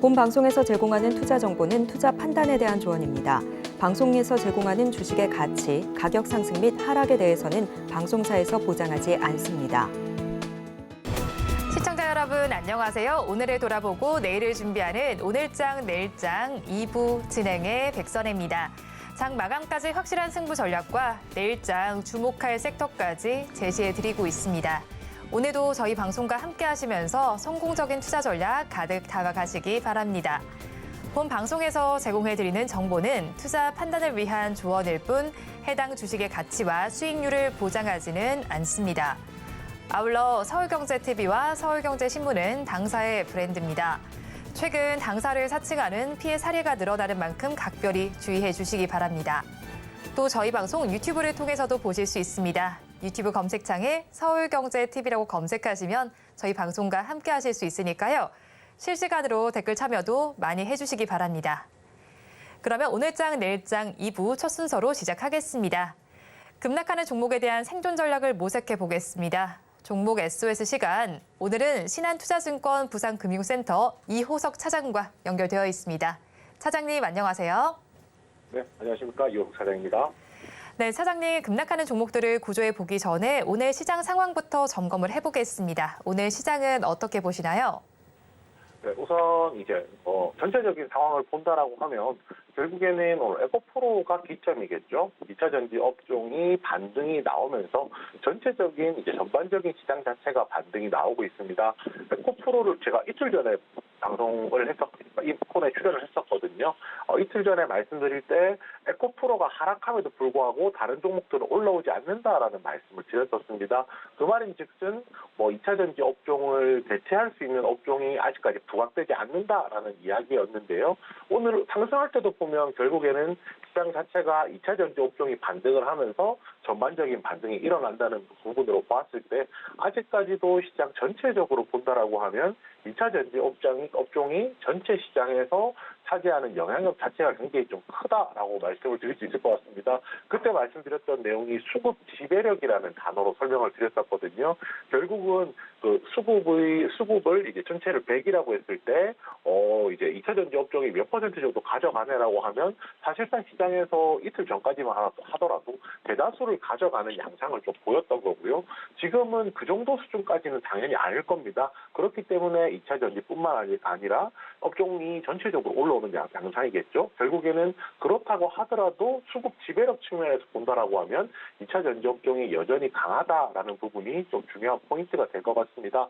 본 방송에서 제공하는 투자 정보는 투자 판단에 대한 조언입니다. 방송에서 제공하는 주식의 가치, 가격 상승 및 하락에 대해서는 방송사에서 보장하지 않습니다. 시청자 여러분 안녕하세요. 오늘을 돌아보고 내일을 준비하는 오늘장 내일장 2부 진행의 백선혜입니다. 장 마감까지 확실한 승부 전략과 내일장 주목할 섹터까지 제시해드리고 있습니다. 오늘도 저희 방송과 함께 하시면서 성공적인 투자 전략 가득 담아가시기 바랍니다. 본 방송에서 제공해드리는 정보는 투자 판단을 위한 조언일 뿐 해당 주식의 가치와 수익률을 보장하지는 않습니다. 아울러 서울경제TV와 서울경제신문은 당사의 브랜드입니다. 최근 당사를 사칭하는 피해 사례가 늘어나는 만큼 각별히 주의해 주시기 바랍니다. 또 저희 방송 유튜브를 통해서도 보실 수 있습니다. 유튜브 검색창에 서울경제TV라고 검색하시면 저희 방송과 함께 하실 수 있으니까요. 실시간으로 댓글 참여도 많이 해주시기 바랍니다. 그러면 오늘장 내일장 2부 첫 순서로 시작하겠습니다. 급락하는 종목에 대한 생존 전략을 모색해 보겠습니다. 종목 SOS 시간, 오늘은 신한투자증권 부산금융센터 이호석 차장과 연결되어 있습니다. 차장님 안녕하세요. 네, 안녕하십니까. 이호석 차장입니다. 네, 차장님 급락하는 종목들을 구조해 보기 전에 오늘 시장 상황부터 점검을 해보겠습니다. 오늘 시장은 어떻게 보시나요? 네, 우선 이제 전체적인 상황을 본다라고 하면 결국에는 오늘 에코프로가 기점이겠죠. 2차 전지 업종이 반등이 나오면서 전체적인 이제 전반적인 시장 자체가 반등이 나오고 있습니다. 에코프로를 제가 이틀 전에 방송을 이 코너에 출연을 했었거든요. 이틀 전에 말씀드릴 때 에코프로가 하락함에도 불구하고 다른 종목들은 올라오지 않는다라는 말씀을 드렸었습니다. 그 말인즉슨 2차 전지 업종을 대체할 수 있는 업종이 아직까지 부각되지 않는다라는 이야기였는데요. 오늘 상승할 때도 보면 결국에는 시장 자체가 2차 전지 업종이 반등을 하면서 전반적인 반등이 일어난다는 부분으로 봤을 때 아직까지도 시장 전체적으로 본다라고 하면 2차 전지 업종이 전체 시장에서 차지하는 영향력 자체가 굉장히 좀 크다라고 말씀을 드릴 수 있을 것 같습니다. 그때 말씀드렸던 내용이 수급 지배력이라는 단어로 설명을 드렸었거든요. 결국은 그 수급을 이제 전체를 100이라고 했을 때 이제 2차 전지 업종이 몇 퍼센트 정도 가져가네라고 하면 사실상 시장에서 이틀 전까지만 하더라도 대다수를 가져가는 양상을 좀 보였던 거고요. 지금은 그 정도 수준까지는 당연히 아닐 겁니다. 그렇기 때문에 2차 전지뿐만 아니라 업종이 전체적으로 올라오는 양상이겠죠. 결국에는 그렇다고 하더라도 수급 지배력 측면에서 본다라고 하면 2차 전지 업종이 여전히 강하다라는 부분이 좀 중요한 포인트가 될 것 같습니다.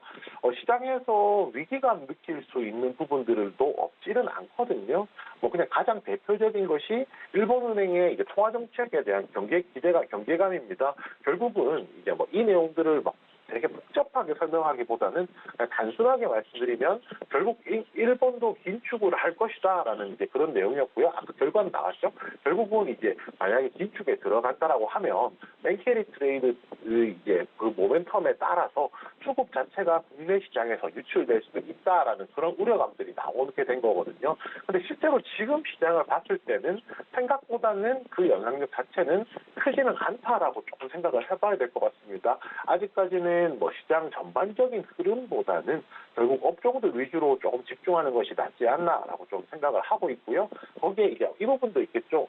시장에서 위기감 느낄 수 있는 부분들도 없지는 않거든요. 그냥 가장 대표적인 것이 일본은행의 이제 통화 정책에 대한 경계감입니다. 결국은 이제 이 내용들을 되게 복잡하게 설명하기보다는 단순하게 말씀드리면 결국 일본도 긴축을 할 것이다라는 이제 그런 내용이었고요. 아까 결과는 나왔죠. 결국은 이제 만약에 긴축에 들어간다라고 하면 뱅캐리 트레이드 이제 그 모멘텀에 따라서 수급 자체가 국내 시장에서 유출될 수도 있다라는 그런 우려감들이 나오게 된 거거든요. 근데 실제로 지금 시장을 봤을 때는 생각보다는 그 영향력 자체는 크지는 않다라고 조금 생각을 해봐야 될 것 같습니다. 아직까지는 시장 전반적인 흐름보다는 결국 업종들 위주로 조금 집중하는 것이 낫지 않나라고 좀 생각을 하고 있고요. 거기에 이제 이 부분도 있겠죠.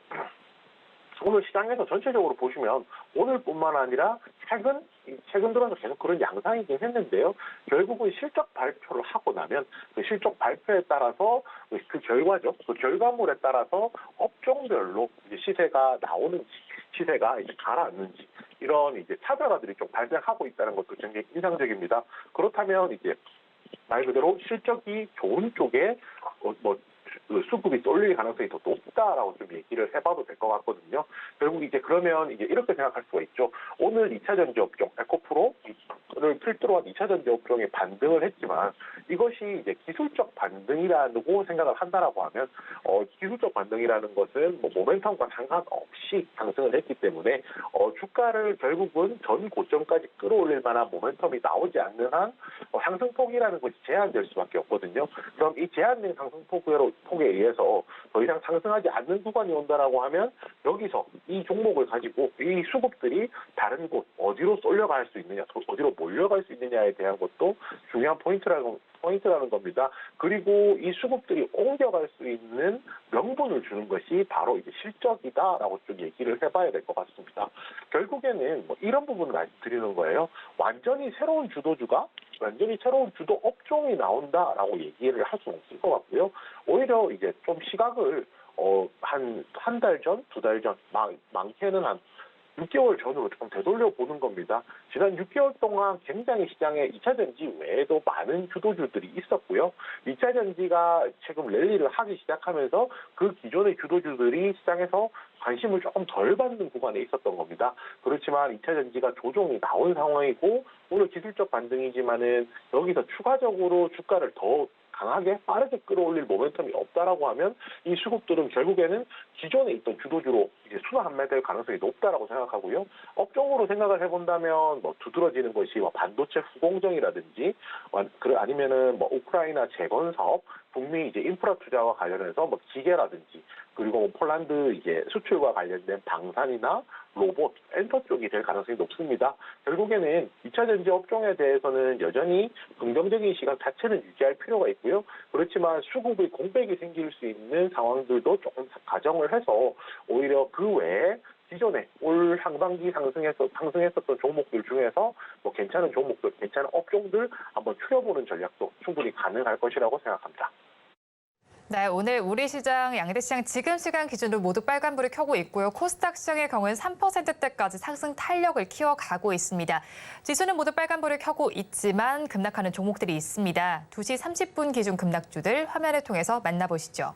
오늘 시장에서 전체적으로 보시면 오늘뿐만 아니라 최근 들어서 계속 그런 양상이긴 했는데요. 결국은 실적 발표를 하고 나면 그 실적 발표에 따라서 그 결과죠. 그 결과물에 따라서 업종별로 이제 시세가 나오는지, 시세가 이제 가라앉는지 이런 이제 차별화들이 좀 발생하고 있다는 것도 굉장히 인상적입니다. 그렇다면 이제 말 그대로 실적이 좋은 쪽에 수급이 쏠릴 가능성이 더 높다라고 좀 얘기를 해봐도 될 것 같거든요. 결국 이제 그러면 이제 이렇게 생각할 수가 있죠. 오늘 2차 전지 업종 에코프로를 필두로 한 2차 전지 업종이 반등을 했지만 이것이 이제 기술적 반등이라고 생각을 한다라고 하면 기술적 반등이라는 것은 모멘텀과 상관없이 상승을 했기 때문에 주가를 결국은 전 고점까지 끌어올릴 만한 모멘텀이 나오지 않는 한 상승폭이라는 것이 제한될 수밖에 없거든요. 그럼 이 제한된 상승폭으로 수급에 의해서 더 이상 상승하지 않는 구간이 온다라고 하면 여기서 이 종목을 가지고 이 수급들이 다른 곳 어디로 쏠려갈 수 있느냐, 어디로 몰려갈 수 있느냐에 대한 것도 중요한 포인트라는 겁니다. 그리고 이 수급들이 옮겨갈 수 있는 명분을 주는 것이 바로 이제 실적이다라고 좀 얘기를 해봐야 될 것 같습니다. 결국에는 뭐 이런 부분을 말씀드리는 거예요. 완전히 새로운 주도 업종이 나온다라고 얘기를 할 수는 없을 것 같고요. 오히려 이제 좀 시각을 한 달 전, 두 달 전, 많게는 한 6개월 전으로 조금 되돌려 보는 겁니다. 지난 6개월 동안 굉장히 시장에 2차 전지 외에도 많은 주도주들이 있었고요. 2차 전지가 최근 랠리를 하기 시작하면서 그 기존의 주도주들이 시장에서 관심을 조금 덜 받는 구간에 있었던 겁니다. 그렇지만 2차 전지가 조정이 나온 상황이고 오늘 기술적 반등이지만은 여기서 추가적으로 주가를 더 강하게 빠르게 끌어올릴 모멘텀이 없다라고 하면 이 수급들은 결국에는 기존에 있던 주도주로 이제 순환매될 가능성이 높다라고 생각하고요. 업종으로 생각을 해본다면 뭐 두드러지는 것이 뭐 반도체 후공정이라든지 아니면은 뭐 우크라이나 재건 사업, 북미 이제 인프라 투자와 관련해서 뭐 기계라든지 그리고 뭐 폴란드 이제 수출과 관련된 방산이나 로봇, 엔터 쪽이 될 가능성이 높습니다. 결국에는 2차 전지 업종에 대해서는 여전히 긍정적인 시각 자체는 유지할 필요가 있고요. 그렇지만 수급의 공백이 생길 수 있는 상황들도 조금 가정을 해서 오히려 그 외에 기존에 올 상반기 상승했었던 종목들 중에서 뭐 괜찮은 종목들, 괜찮은 업종들 한번 추려보는 전략도 충분히 가능할 것이라고 생각합니다. 네, 오늘 우리 시장, 양대 시장 지금 시간 기준으로 모두 빨간불을 켜고 있고요. 코스닥 시장의 경우는 3%대까지 상승 탄력을 키워가고 있습니다. 지수는 모두 빨간불을 켜고 있지만 급락하는 종목들이 있습니다. 2시 30분 기준 급락주들 화면을 통해서 만나보시죠.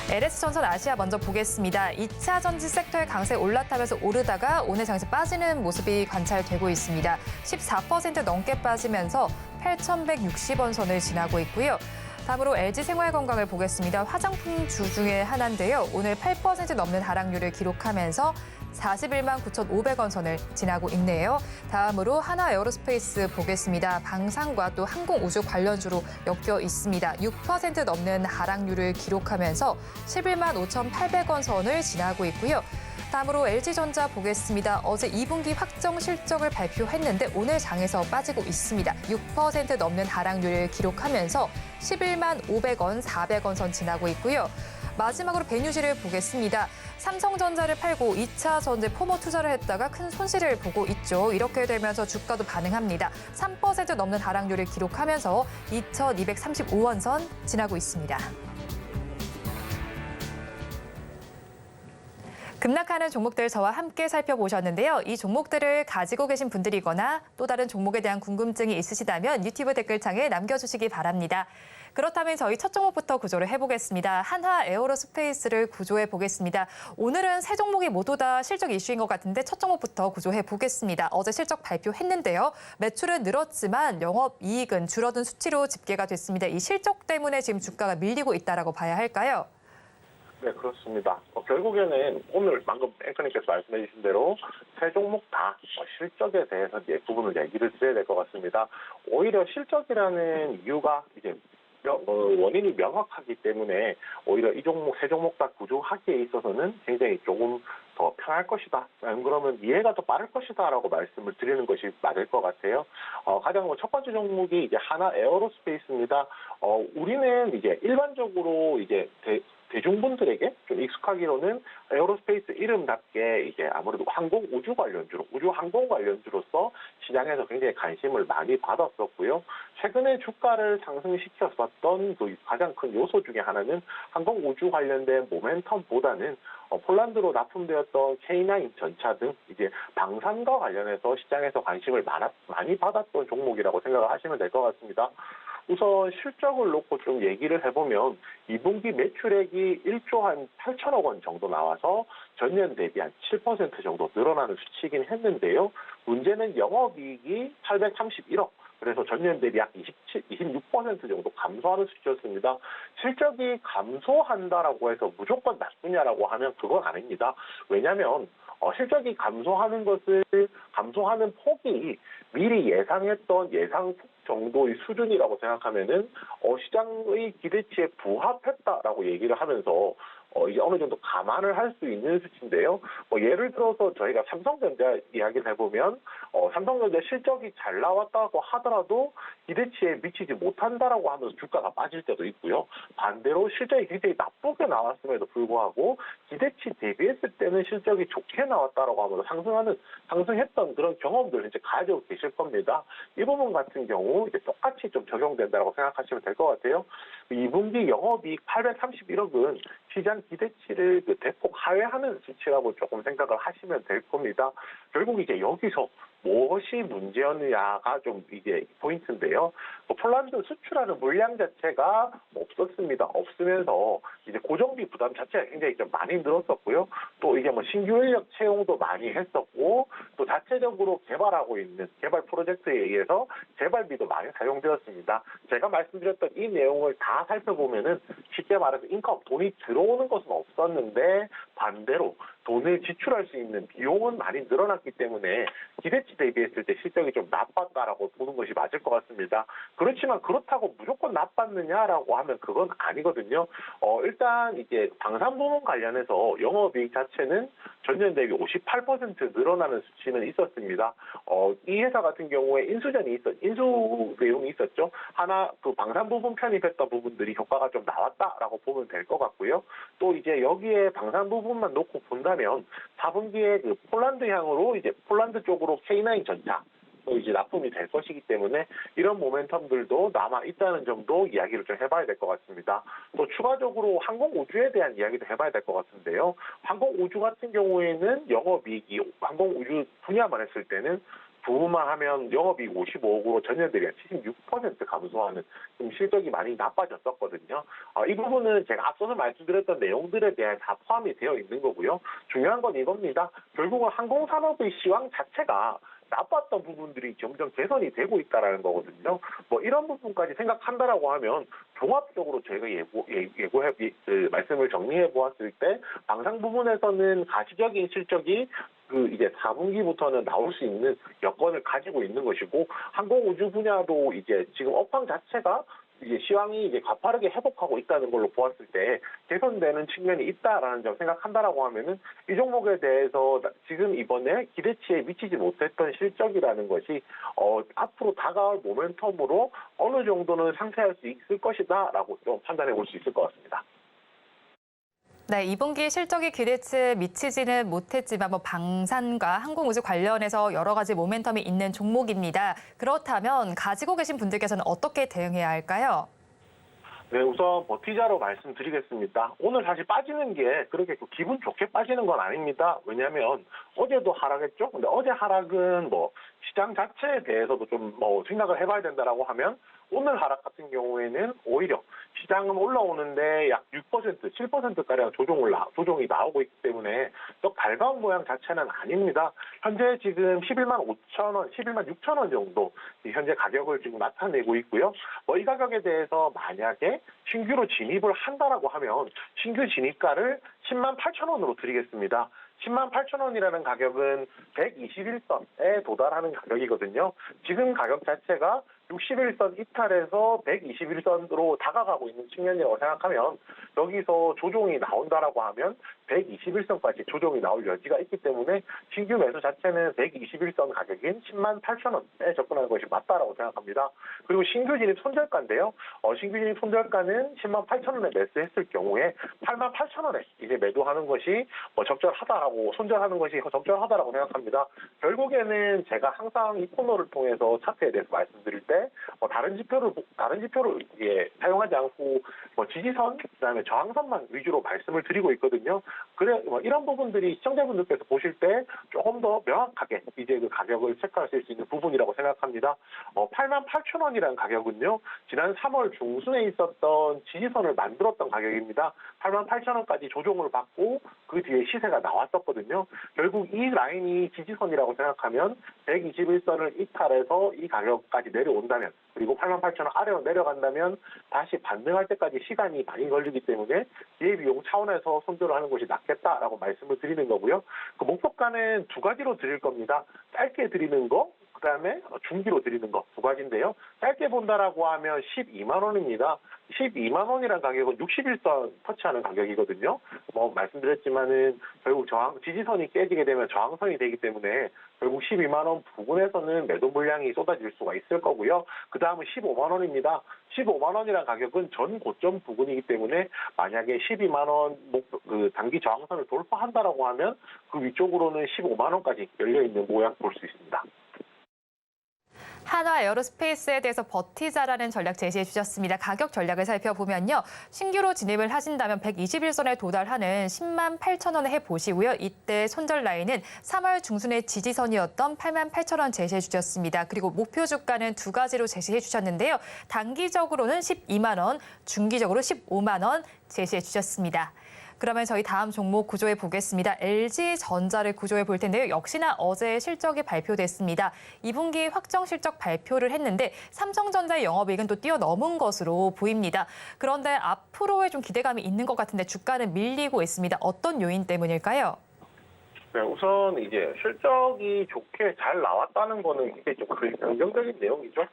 LS전선 아시아 먼저 보겠습니다. 2차 전지 섹터의 강세 올라타면서 오르다가 오늘 장에서 빠지는 모습이 관찰되고 있습니다. 14% 넘게 빠지면서 8,160원 선을 지나고 있고요. 다음으로 LG생활건강을 보겠습니다. 화장품 주 중에 하나인데요. 오늘 8% 넘는 하락률을 기록하면서 41만 9,500원 선을 지나고 있네요. 다음으로 하나에어로스페이스 보겠습니다. 방산과 또 항공우주 관련주로 엮여 있습니다. 6% 넘는 하락률을 기록하면서 11만 5,800원 선을 지나고 있고요. 다음으로 LG전자 보겠습니다. 어제 2분기 확정 실적을 발표했는데 오늘 장에서 빠지고 있습니다. 6% 넘는 하락률을 기록하면서 11만 500원, 400원 선 지나고 있고요. 마지막으로 베뉴지를 보겠습니다. 삼성전자를 팔고 2차 전지 포모 투자를 했다가 큰 손실을 보고 있죠. 이렇게 되면서 주가도 반응합니다. 3% 넘는 하락률을 기록하면서 2,235원 선 지나고 있습니다. 급락하는 종목들 저와 함께 살펴보셨는데요. 이 종목들을 가지고 계신 분들이거나 또 다른 종목에 대한 궁금증이 있으시다면 유튜브 댓글창에 남겨주시기 바랍니다. 그렇다면 저희 첫 종목부터 구조를 해보겠습니다. 한화에어로스페이스를 구조해 보겠습니다. 오늘은 세 종목이 모두 다 실적 이슈인 것 같은데 첫 종목부터 구조해 보겠습니다. 어제 실적 발표했는데요. 매출은 늘었지만 영업이익은 줄어든 수치로 집계가 됐습니다. 이 실적 때문에 지금 주가가 밀리고 있다라고 봐야 할까요? 네, 그렇습니다. 결국에는 오늘 방금 앵커님께서 말씀해 주신 대로 세 종목 다 실적에 대해서 이제 부분을 얘기를 드려야 될 것 같습니다. 오히려 실적이라는 이유가 이제 원인이 명확하기 때문에 오히려 이 종목, 세 종목 다 구조하기에 있어서는 굉장히 조금 더 편할 것이다. 그러면 이해가 더 빠를 것이다라고 말씀을 드리는 것이 맞을 것 같아요. 가장 첫 번째 종목이 이제 하나에어로스페이스입니다. 우리는 이제 일반적으로 이제 대중분들에게 좀 익숙하기로는 에어로스페이스 이름답게 이제 아무래도 항공 우주 관련주로, 우주 항공 관련주로서 시장에서 굉장히 관심을 많이 받았었고요. 최근에 주가를 상승시켰었던 그 가장 큰 요소 중에 하나는 항공 우주 관련된 모멘텀보다는 폴란드로 납품되었던 K9 전차 등 이제 방산과 관련해서 시장에서 관심을 많이 받았던 종목이라고 생각을 하시면 될 것 같습니다. 우선 실적을 놓고 좀 얘기를 해보면 2분기 매출액이 1조 한 8천억 원 정도 나와서 전년 대비 한 7% 정도 늘어나는 수치이긴 했는데요. 문제는 영업이익이 831억. 그래서 전년 대비 약 26% 정도 감소하는 수치였습니다. 실적이 감소한다라고 해서 무조건 나쁘냐라고 하면 그건 아닙니다. 왜냐하면 실적이 감소하는 폭이 미리 예상했던 정도의 수준이라고 생각하면은 시장의 기대치에 부합했다라고 얘기를 하면서 이제 어느 정도 감안을 할 수 있는 수치인데요. 예를 들어서 저희가 삼성전자 이야기를 해보면 삼성전자 실적이 잘 나왔다고 하더라도 기대치에 미치지 못한다라고 하면서 주가가 빠질 때도 있고요. 반대로 실적이 굉장히 나쁘게 나왔음에도 불구하고 기대치 대비했을 때는 실적이 좋게 나왔다라고 하면서 상승했던 그런 경험들을 이제 가지고 계실 겁니다. 이 부분 같은 경우 이제 똑같이 좀 적용된다고 생각하시면 될 것 같아요. 2분기 영업이익 831억은 시장 기대치를 대폭 하회하는 수치라고 조금 생각을 하시면 될 겁니다. 결국 이제 여기서 무엇이 문제였느냐가 좀 이제 포인트인데요. 폴란드 수출하는 물량 자체가 없었습니다. 없으면서 이제 고정비 부담 자체가 굉장히 좀 많이 늘었었고요. 또 이게 신규 인력 채용도 많이 했었고, 또 자체적으로 개발하고 있는 개발 프로젝트에 의해서 재발비도 많이 사용되었습니다. 제가 말씀드렸던 이 내용을 다 살펴보면은 쉽게 말해서 인컴, 돈이 들어오는 것은 없었는데 반대로 돈을 지출할 수 있는 비용은 많이 늘어났기 때문에 기대치 대비했을 때 실적이 좀 나빴다라고 보는 것이 맞을 것 같습니다. 그렇지만 그렇다고 무조건 나빴느냐라고 하면 그건 아니거든요. 일단 이제 방산 부문 관련해서 영업이익 자체는 전년 대비 58% 늘어나는 수치는 있었습니다. 이 회사 같은 경우에 인수 내용이 있었죠. 하나 그 방산 부분 편입했던 부분들이 효과가 좀 나왔다라고 보면 될 것 같고요. 또 이제 여기에 방산 부분만 놓고 본다면 4분기에 그 폴란드 향으로 이제 폴란드 쪽으로 K9 전차 또 이제 납품이 될 것이기 때문에 이런 모멘텀들도 남아 있다는 점도 이야기를 좀 해봐야 될 것 같습니다. 또 추가적으로 항공우주에 대한 이야기도 해봐야 될 것 같은데요. 항공우주 같은 경우에는 영업이익이 항공우주 분야만 했을 때는 부분만 하면 영업이익 55억으로 전년 대비 76% 감소하는 좀 실적이 많이 나빠졌었거든요. 이 부분은 제가 앞서서 말씀드렸던 내용들에 대해 다 포함이 되어 있는 거고요. 중요한 건 이겁니다. 결국은 항공산업의 시황 자체가 나빴던 부분들이 점점 개선이 되고 있다는 거거든요. 이런 부분까지 생각한다라고 하면 종합적으로 저희가 말씀을 정리해 보았을 때 방산 부분에서는 가시적인 실적이 이제 4분기부터는 나올 수 있는 여건을 가지고 있는 것이고, 항공우주 분야도 이제 지금 업황 자체가 이제 시황이 이제 가파르게 회복하고 있다는 걸로 보았을 때 개선되는 측면이 있다라는 점 생각한다라고 하면은 이 종목에 대해서 지금 이번에 기대치에 미치지 못했던 실적이라는 것이 앞으로 다가올 모멘텀으로 어느 정도는 상쇄할 수 있을 것이다라고 좀 판단해 볼 수 있을 것 같습니다. 네, 2분기 실적이 기대치에 미치지는 못했지만 방산과 항공우주 관련해서 여러 가지 모멘텀이 있는 종목입니다. 그렇다면 가지고 계신 분들께서는 어떻게 대응해야 할까요? 네, 우선 버티자로 말씀드리겠습니다. 오늘 사실 빠지는 게 그렇게 기분 좋게 빠지는 건 아닙니다. 왜냐하면 어제도 하락했죠. 근데 어제 하락은 시장 자체에 대해서도 좀 생각을 해봐야 된다라고 하면 오늘 하락 같은 경우에는 오히려 시장은 올라오는데 약 6%, 7%가량 조정이 나오고 있기 때문에 또 발가운 모양 자체는 아닙니다. 현재 지금 11만 5천 원, 11만 6천 원 정도 현재 가격을 지금 나타내고 있고요. 이 가격에 대해서 만약에 신규로 진입을 한다라고 하면 신규 진입가를 10만 8천 원으로 드리겠습니다. 10만 8천 원이라는 가격은 121선에 도달하는 가격이거든요. 지금 가격 자체가 61선 이탈해서 121선으로 다가가고 있는 측면이라고 생각하면 여기서 조정이 나온다라고 하면 121선까지 조정이 나올 여지가 있기 때문에 신규 매수 자체는 121선 가격인 10만 8천 원에 접근하는 것이 맞다라고 생각합니다. 그리고 신규 진입 손절가인데요. 신규 진입 손절가는 10만 8천 원에 매수했을 경우에 8만 8천 원에 이제 매도하는 것이 적절하다라고 손절하는 것이 적절하다라고 생각합니다. 결국에는 제가 항상 이 코너를 통해서 차트에 대해서 말씀드릴 때 다른 지표를 사용하지 않고 지지선 그다음에 저항선만 위주로 말씀을 드리고 있거든요. 그래 이런 부분들이 시청자분들께서 보실 때 조금 더 명확하게 이제 그 가격을 체크하실 수 있는 부분이라고 생각합니다. 8만 8천 원이라는 가격은요. 지난 3월 중순에 있었던 지지선을 만들었던 가격입니다. 8만 8천 원까지 조정을 받고 그 뒤에 시세가 나왔었거든요. 결국 이 라인이 지지선이라고 생각하면 121선을 이탈해서 이 가격까지 내려온다면 그리고 8만 8천 원 아래로 내려간다면 다시 반등할 때까지 시간이 많이 걸리기 때문에 기회비용 차원에서 손절을 하는 것이 낫겠다라고 말씀을 드리는 거고요. 그 목표가는 두 가지로 드릴 겁니다. 짧게 드리는 거, 그다음에 중기로 드리는 거 두 가지인데요. 짧게 본다라고 하면 12만 원입니다. 12만 원이란 가격은 61선 터치하는 가격이거든요. 뭐 말씀드렸지만은 결국 지지선이 깨지게 되면 저항선이 되기 때문에 결국 12만 원 부근에서는 매도 물량이 쏟아질 수가 있을 거고요. 그 다음은 15만 원입니다. 15만 원이란 가격은 전 고점 부근이기 때문에 만약에 12만 원 단기 저항선을 돌파한다라고 하면 그 위쪽으로는 15만 원까지 열려 있는 모양 볼 수 있습니다. 한화 에어로스페이스에 대해서 버티자라는 전략 제시해 주셨습니다. 가격 전략을 살펴보면요. 신규로 진입을 하신다면 121선에 도달하는 10만 8천 원에 해보시고요. 이때 손절 라인은 3월 중순의 지지선이었던 8만 8천 원 제시해 주셨습니다. 그리고 목표 주가는 두 가지로 제시해 주셨는데요. 단기적으로는 12만 원, 중기적으로 15만 원 제시해 주셨습니다. 그러면 저희 다음 종목 구조해 보겠습니다. LG전자를 구조해 볼 텐데요. 역시나 어제 실적이 발표됐습니다. 2분기 확정 실적 발표를 했는데 삼성전자의 영업이익은 또 뛰어넘은 것으로 보입니다. 그런데 앞으로의 좀 기대감이 있는 것 같은데 주가는 밀리고 있습니다. 어떤 요인 때문일까요? 네, 우선 이제 실적이 좋게 잘 나왔다는 거는 이게 좀 긍정적인 내용이죠.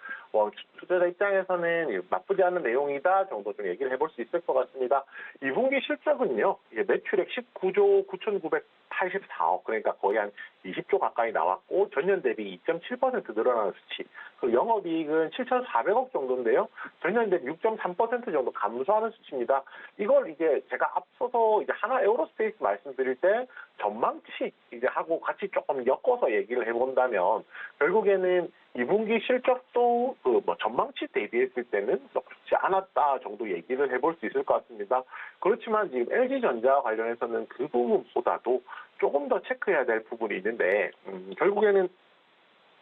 투자자 입장에서는 나쁘지 않은 내용이다 정도 좀 얘기를 해볼 수 있을 것 같습니다. 2분기 실적은요, 이제 매출액 19조 9,984억, 그러니까 거의 한 20조 가까이 나왔고 전년 대비 2.7% 늘어나는 수치. 그리고 영업이익은 7,400억 정도인데요, 전년 대비 6.3% 정도 감소하는 수치입니다. 이걸 이제 제가 앞서서 이제 하나 에어로스페이스 말씀드릴 때 전망치 이제 하고 같이 조금 엮어서 얘기를 해본다면 결국에는 2분기 실적도 전망치 대비했을 때는 좋지 않았다 정도 얘기를 해볼 수 있을 것 같습니다. 그렇지만 지금 LG전자 관련해서는 그 부분보다도 조금 더 체크해야 될 부분이 있는데 결국에는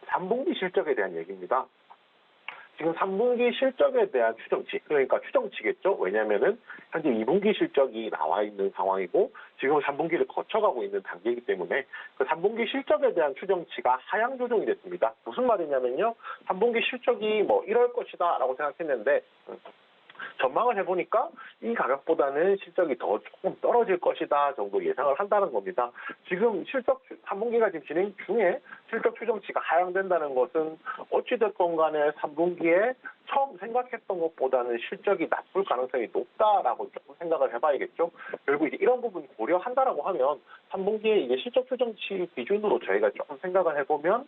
3분기 실적에 대한 얘기입니다. 지금 3분기 실적에 대한 추정치, 그러니까 추정치겠죠. 왜냐하면은 현재 2분기 실적이 나와 있는 상황이고 지금 3분기를 거쳐가고 있는 단계이기 때문에 그 3분기 실적에 대한 추정치가 하향 조정이 됐습니다. 무슨 말이냐면요, 3분기 실적이 뭐 이럴 것이다라고 생각했는데 전망을 해보니까 이 가격보다는 실적이 더 조금 떨어질 것이다 정도 예상을 한다는 겁니다. 지금 실적 3분기가 지금 진행 중에 실적 추정치가 하향된다는 것은 어찌됐건 간에 3분기에 처음 생각했던 것보다는 실적이 나쁠 가능성이 높다라고 조금 생각을 해봐야겠죠. 결국 이제 이런 부분 고려한다라고 하면 3분기에 이제 실적 추정치 기준으로 저희가 조금 생각을 해보면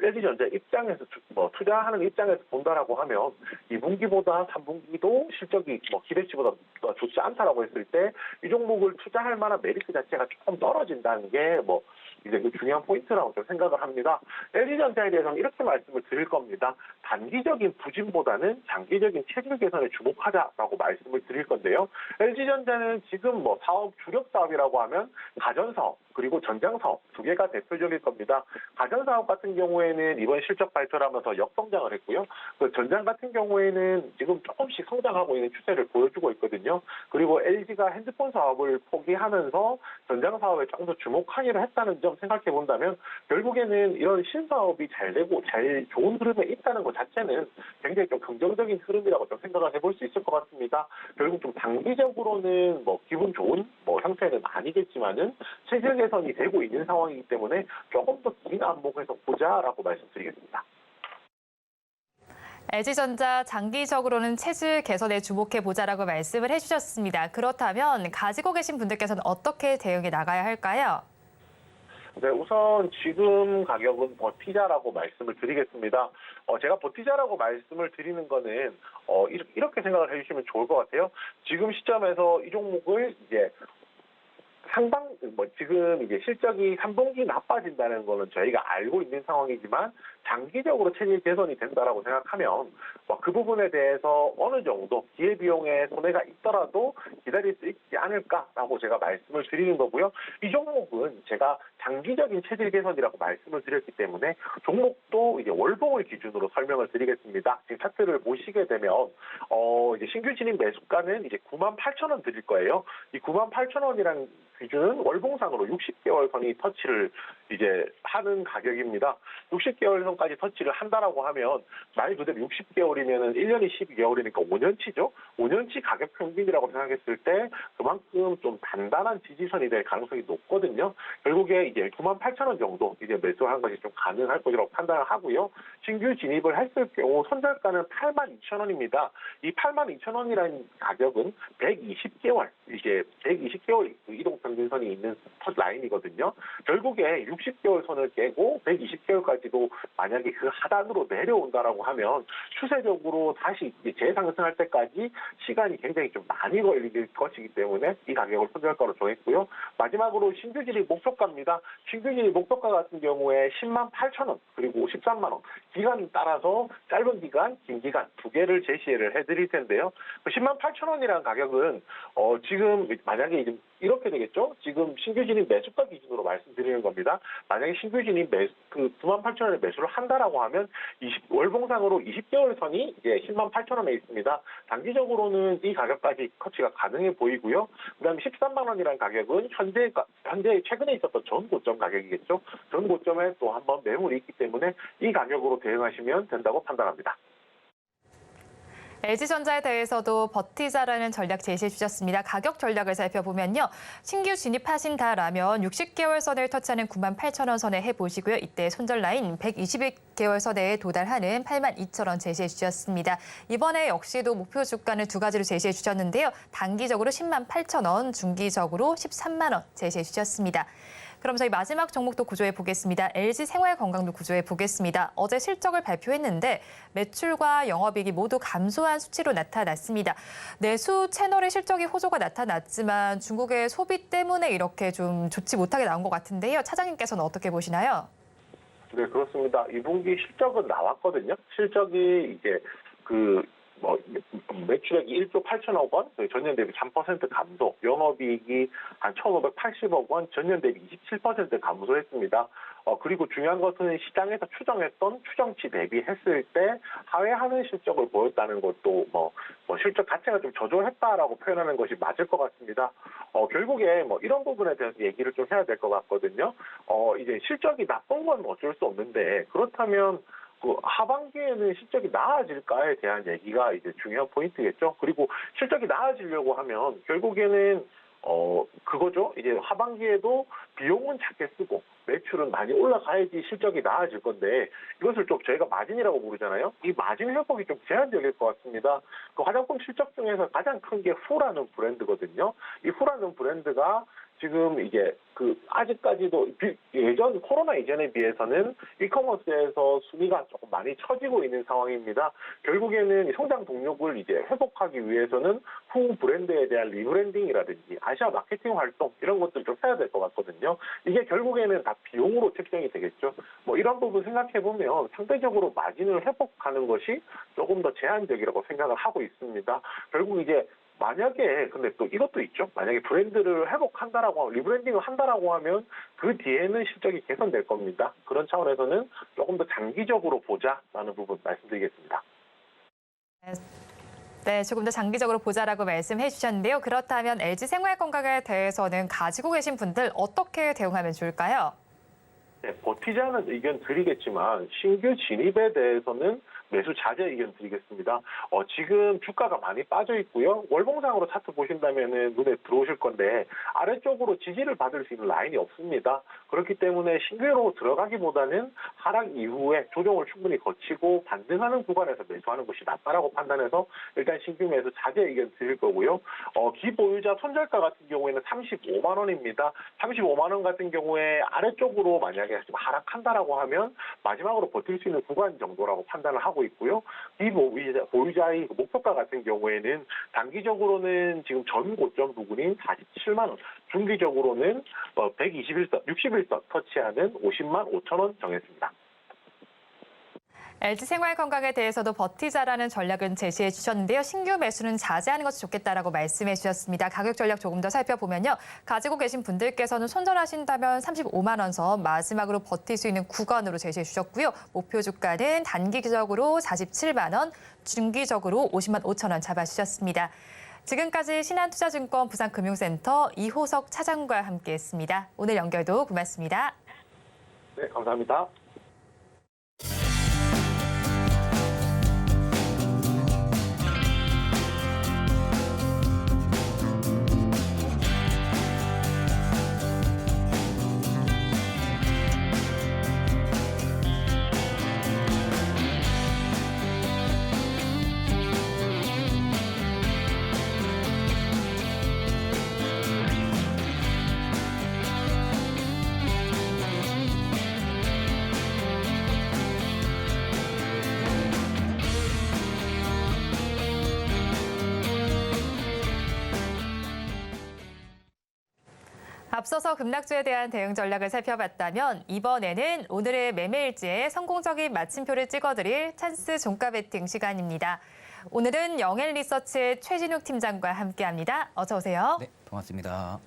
LG전자 입장에서 투자하는 입장에서 본다라고 하면 2분기보다 3분기도 실적이 기대치보다 좋지 않다라고 했을 때 이 종목을 투자할 만한 메리트 자체가 조금 떨어진다는 게 이제 그 중요한 포인트라고 좀 생각을 합니다. LG전자에 대해서는 이렇게 말씀을 드릴 겁니다. 단기적인 부진보다는 장기적인 체질 개선에 주목하자라고 말씀을 드릴 건데요. LG전자는 지금 주력 사업이라고 하면 가전사업 그리고 전장사업 두 개가 대표적일 겁니다. 가전사업 같은 경우에는 이번 실적 발표를 하면서 역성장을 했고요. 그 전장 같은 경우에는 지금 조금씩 성장하고 있는 추세를 보여주고 있거든요. 그리고 LG가 핸드폰 사업을 포기하면서 전장 사업에 조금 더 주목하기로 했다는 점 생각해 본다면 결국에는 이런 신사업이 잘 되고 좋은 흐름에 있다는 것 자체는 굉장히 좀 긍정적인 흐름이라고 좀 생각을 해볼 수 있을 것 같습니다. 결국 좀 단기적으로는 기분 좋은 상태는 아니겠지만은 체질 개선이 되고 있는 상황이기 때문에 조금 더 긴 안목에서 보자라고 말씀드리겠습니다. LG전자 장기적으로는 체질 개선에 주목해 보자라고 말씀을 해주셨습니다. 그렇다면 가지고 계신 분들께서는 어떻게 대응해 나가야 할까요? 네, 우선 지금 가격은 버티자라고 말씀을 드리겠습니다. 제가 버티자라고 말씀을 드리는 거는 이렇게 생각을 해주시면 좋을 것 같아요. 지금 시점에서 이 종목을 이제 지금 이제 실적이 3분기 나빠진다는 거는 저희가 알고 있는 상황이지만 장기적으로 체질 개선이 된다라고 생각하면 그 부분에 대해서 어느 정도 기회비용에 손해가 있더라도 기다릴 수 있지 않을까라고 제가 말씀을 드리는 거고요. 이 종목은 제가 장기적인 체질 개선이라고 말씀을 드렸기 때문에 종목도 이제 월봉을 기준으로 설명을 드리겠습니다. 지금 차트를 보시게 되면 이제 신규 진입 매수가는 이제 98,000원 드릴 거예요. 이 98,000원이란 기준은 월봉상으로 60개월 선이 터치를 이제 하는 가격입니다. 60개월 선까지 터치를 한다라고 하면 말 그대로 60개월이면은 1년이 12개월이니까 5년치죠. 5년치 가격 평균이라고 생각했을 때 그만큼 좀 단단한 지지선이 될 가능성이 높거든요. 결국에 이제 98,000원 정도 이제 매수하는 것이 좀 가능할 것이라고 판단을 하고요. 신규 진입을 했을 경우 손절가는 82,000원입니다. 이 82,000원이라는 가격은 120개월, 이제 120개월 이동 평균선이 있는 라인이거든요. 결국에 60개월 선을 깨고 120개월까지도 만약에 그 하단으로 내려온다라고 하면 추세적으로 다시 재상승할 때까지 시간이 굉장히 좀 많이 걸릴 것이기 때문에 이 가격을 손절가로 정했고요. 마지막으로 신규 진입 목표가입니다. 신규 진입 목표가 같은 경우에 108,000원 그리고 13만 원. 기간 따라서 짧은 기간, 긴 기간 두 개를 제시를 해드릴 텐데요. 108,000원이라는 가격은 지금 만약에 이제 이렇게 되겠죠. 지금 신규 진입 매수가 기준으로 말씀드리는 겁니다. 만약에 신규 진입 98,000원에 매수를 한다라고 하면 월봉상으로 20개월 선이 이제 108,000원에 있습니다. 단기적으로는 이 가격까지 커치가 가능해 보이고요. 그다음에 13만 원이라는 가격은 현재 최근에 있었던 전 고점 가격이겠죠. 전 고점에 또 한번 매물이 있기 때문에 이 가격으로 대응하시면 된다고 판단합니다. LG전자에 대해서도 버티자라는 전략 제시해 주셨습니다. 가격 전략을 살펴보면요. 신규 진입하신다라면 60개월 선을 터치하는 98,000원 선에 해보시고요. 이때 손절 라인 121개월 선에 도달하는 82,000원 제시해 주셨습니다. 이번에 역시도 목표 주가는 두 가지로 제시해 주셨는데요. 단기적으로 108,000원, 중기적으로 13만 원 제시해 주셨습니다. 그럼 저희 마지막 종목도 구조해 보겠습니다. LG생활건강도 구조해 보겠습니다. 어제 실적을 발표했는데 매출과 영업이익이 모두 감소한 수치로 나타났습니다. 내수 채널의 실적이 호조가 나타났지만 중국의 소비 때문에 이렇게 좀 좋지 못하게 나온 것 같은데요. 차장님께서는 어떻게 보시나요? 네, 그렇습니다. 2분기 실적은 나왔거든요. 실적이 이제 매출액이 1조 8천억 원, 전년 대비 3% 감소, 영업이익이 한 1,580억 원, 전년 대비 27% 감소했습니다. 그리고 중요한 것은 시장에서 추정했던 추정치 대비했을 때 하회하는 실적을 보였다는 것도 실적 자체가 좀 저조했다라고 표현하는 것이 맞을 것 같습니다. 결국에 이런 부분에 대해서 얘기를 좀 해야 될 것 같거든요. 이제 실적이 나쁜 건 어쩔 수 없는데 그렇다면 하반기에는 실적이 나아질까에 대한 얘기가 이제 중요한 포인트겠죠. 그리고 실적이 나아지려고 하면 결국에는 그거죠. 이제 하반기에도 비용은 작게 쓰고 매출은 많이 올라가야지 실적이 나아질 건데 이것을 좀 저희가 마진이라고 부르잖아요. 이 마진 회복이 좀 제한적일 것 같습니다. 그 화장품 실적 중에서 가장 큰 게 후라는 브랜드거든요. 이 후라는 브랜드가 지금 이제 아직까지도 예전 코로나 이전에 비해서는 이커머스에서 순위가 조금 많이 처지고 있는 상황입니다. 결국에는 성장 동력을 이제 회복하기 위해서는 후 브랜드에 대한 리브랜딩이라든지 아시아 마케팅 활동 이런 것들 좀 해야 될 것 같거든요. 이게 결국에는 다 비용으로 책정이 되겠죠. 이런 부분 생각해 보면 상대적으로 마진을 회복하는 것이 조금 더 제한적이라고 생각을 하고 있습니다. 결국 이제 만약에 근데 또 이것도 있죠. 만약에 브랜드를 리브랜딩을 한다라고 하면 그 뒤에는 실적이 개선될 겁니다. 그런 차원에서는 조금 더 장기적으로 보자라는 부분 말씀드리겠습니다. 네, 조금 더 장기적으로 보자라고 말씀해 주셨는데요. 그렇다면 LG생활건강에 대해서는 가지고 계신 분들 어떻게 대응하면 좋을까요? 네, 버티자는 의견 드리겠지만 신규 진입에 대해서는 매수 자제 의견 드리겠습니다. 지금 주가가 많이 빠져 있고요. 월봉상으로 차트 보신다면은 눈에 들어오실 건데 아래쪽으로 지지를 받을 수 있는 라인이 없습니다. 그렇기 때문에 신규로 들어가기보다는 하락 이후에 조정을 충분히 거치고 반등하는 구간에서 매수하는 것이 낫다라고 판단해서 일단 신규 매수 자제 의견 드릴 거고요. 기보유자 손절가 같은 경우에는 35만 원입니다. 35만 원 같은 경우에 아래쪽으로 만약에 좀 하락한다라고 하면 마지막으로 버틸 수 있는 구간 정도라고 판단을 하고 있고요. 이 보유자의 목표가 같은 경우에는 단기적으로는 지금 전 고점 부근인 47만 원, 중기적으로는 61선 터치하는 50만 5천 원 정했습니다. LG생활건강에 대해서도 버티자라는 전략은 제시해 주셨는데요. 신규 매수는 자제하는 것이 좋겠다라고 말씀해 주셨습니다. 가격 전략 조금 더 살펴보면요. 가지고 계신 분들께서는 손절하신다면 35만 원 선 마지막으로 버틸 수 있는 구간으로 제시해 주셨고요. 목표 주가는 단기적으로 47만 원, 중기적으로 50만 5천 원 잡아주셨습니다. 지금까지 신한투자증권 부산금융센터 이호석 차장과 함께했습니다. 오늘 연결도 고맙습니다. 네, 감사합니다. 앞서서 급락주에 대한 대응 전략을 살펴봤다면 이번에는 오늘의 매매일지에 성공적인 마침표를 찍어드릴 찬스 종가 베팅 시간입니다. 오늘은 영앤리서치의 최진욱 팀장과 함께합니다. 어서 오세요. 네, 반갑습니다.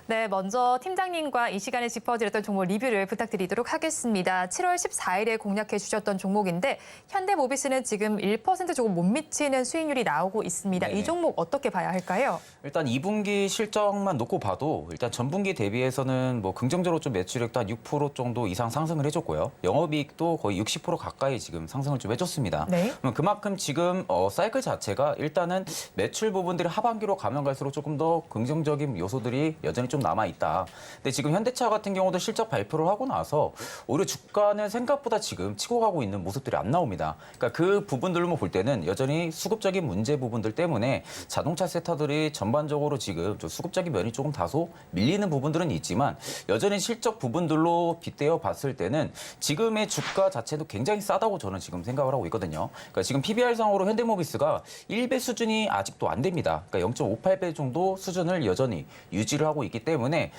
네, 먼저 팀장님과 이 시간에 짚어드렸던 종목 리뷰를 부탁드리도록 하겠습니다. 7월 14일에 공략해 주셨던 종목인데 현대모비스는 지금 1% 조금 못 미치는 수익률이 나오고 있습니다. 네네. 이 종목 어떻게 봐야 할까요? 일단 2분기 실적만 놓고 봐도 일단 전분기 대비해서는 뭐 긍정적으로 좀 매출액도 한 6% 정도 이상 상승을 해줬고요. 영업이익도 거의 60% 가까이 지금 상승을 좀 해줬습니다. 네. 그럼 그만큼 지금 사이클 자체가 일단은 매출 부분들이 하반기로 가면 갈수록 조금 더 긍정적인 요소들이 여전히 좀 남아있다. 근데 지금 현대차 같은 경우도 실적 발표를 하고 나서 오히려 주가는 생각보다 지금 치고 가고 있는 모습들이 안 나옵니다. 그러니까 그 부분들로 볼 때는 여전히 수급적인 문제 부분들 때문에 자동차 섹터들이 전반적으로 지금 좀 수급적인 면이 조금 다소 밀리는 부분들은 있지만 여전히 실적 부분들로 빗대어 봤을 때는 지금의 주가 자체도 굉장히 싸다고 저는 지금 생각을 하고 있거든요. 그러니까 지금 PBR상으로 현대모비스가 1배 수준이 아직도 안 됩니다. 그러니까 0.58배 정도 수준을 여전히 유지를 하고 있기 때문에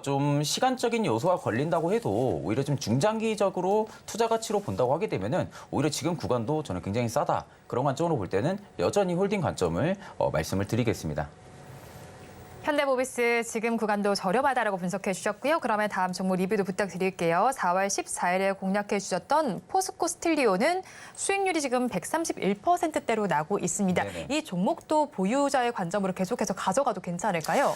좀 시간적인 요소가 걸린다고 해도 오히려 좀 중장기적으로 투자 가치로 본다고 하게 되면은 오히려 지금 구간도 저는 굉장히 싸다. 그런 관점으로 볼 때는 여전히 홀딩 관점을 말씀을 드리겠습니다. 현대모비스 지금 구간도 저렴하다라고 분석해 주셨고요. 그러면 다음 종목 리뷰도 부탁드릴게요. 4월 14일에 공략해 주셨던 포스코 스틸리오는 수익률이 지금 131%대로 나고 있습니다. 네네. 이 종목도 보유자의 관점으로 계속해서 가져가도 괜찮을까요?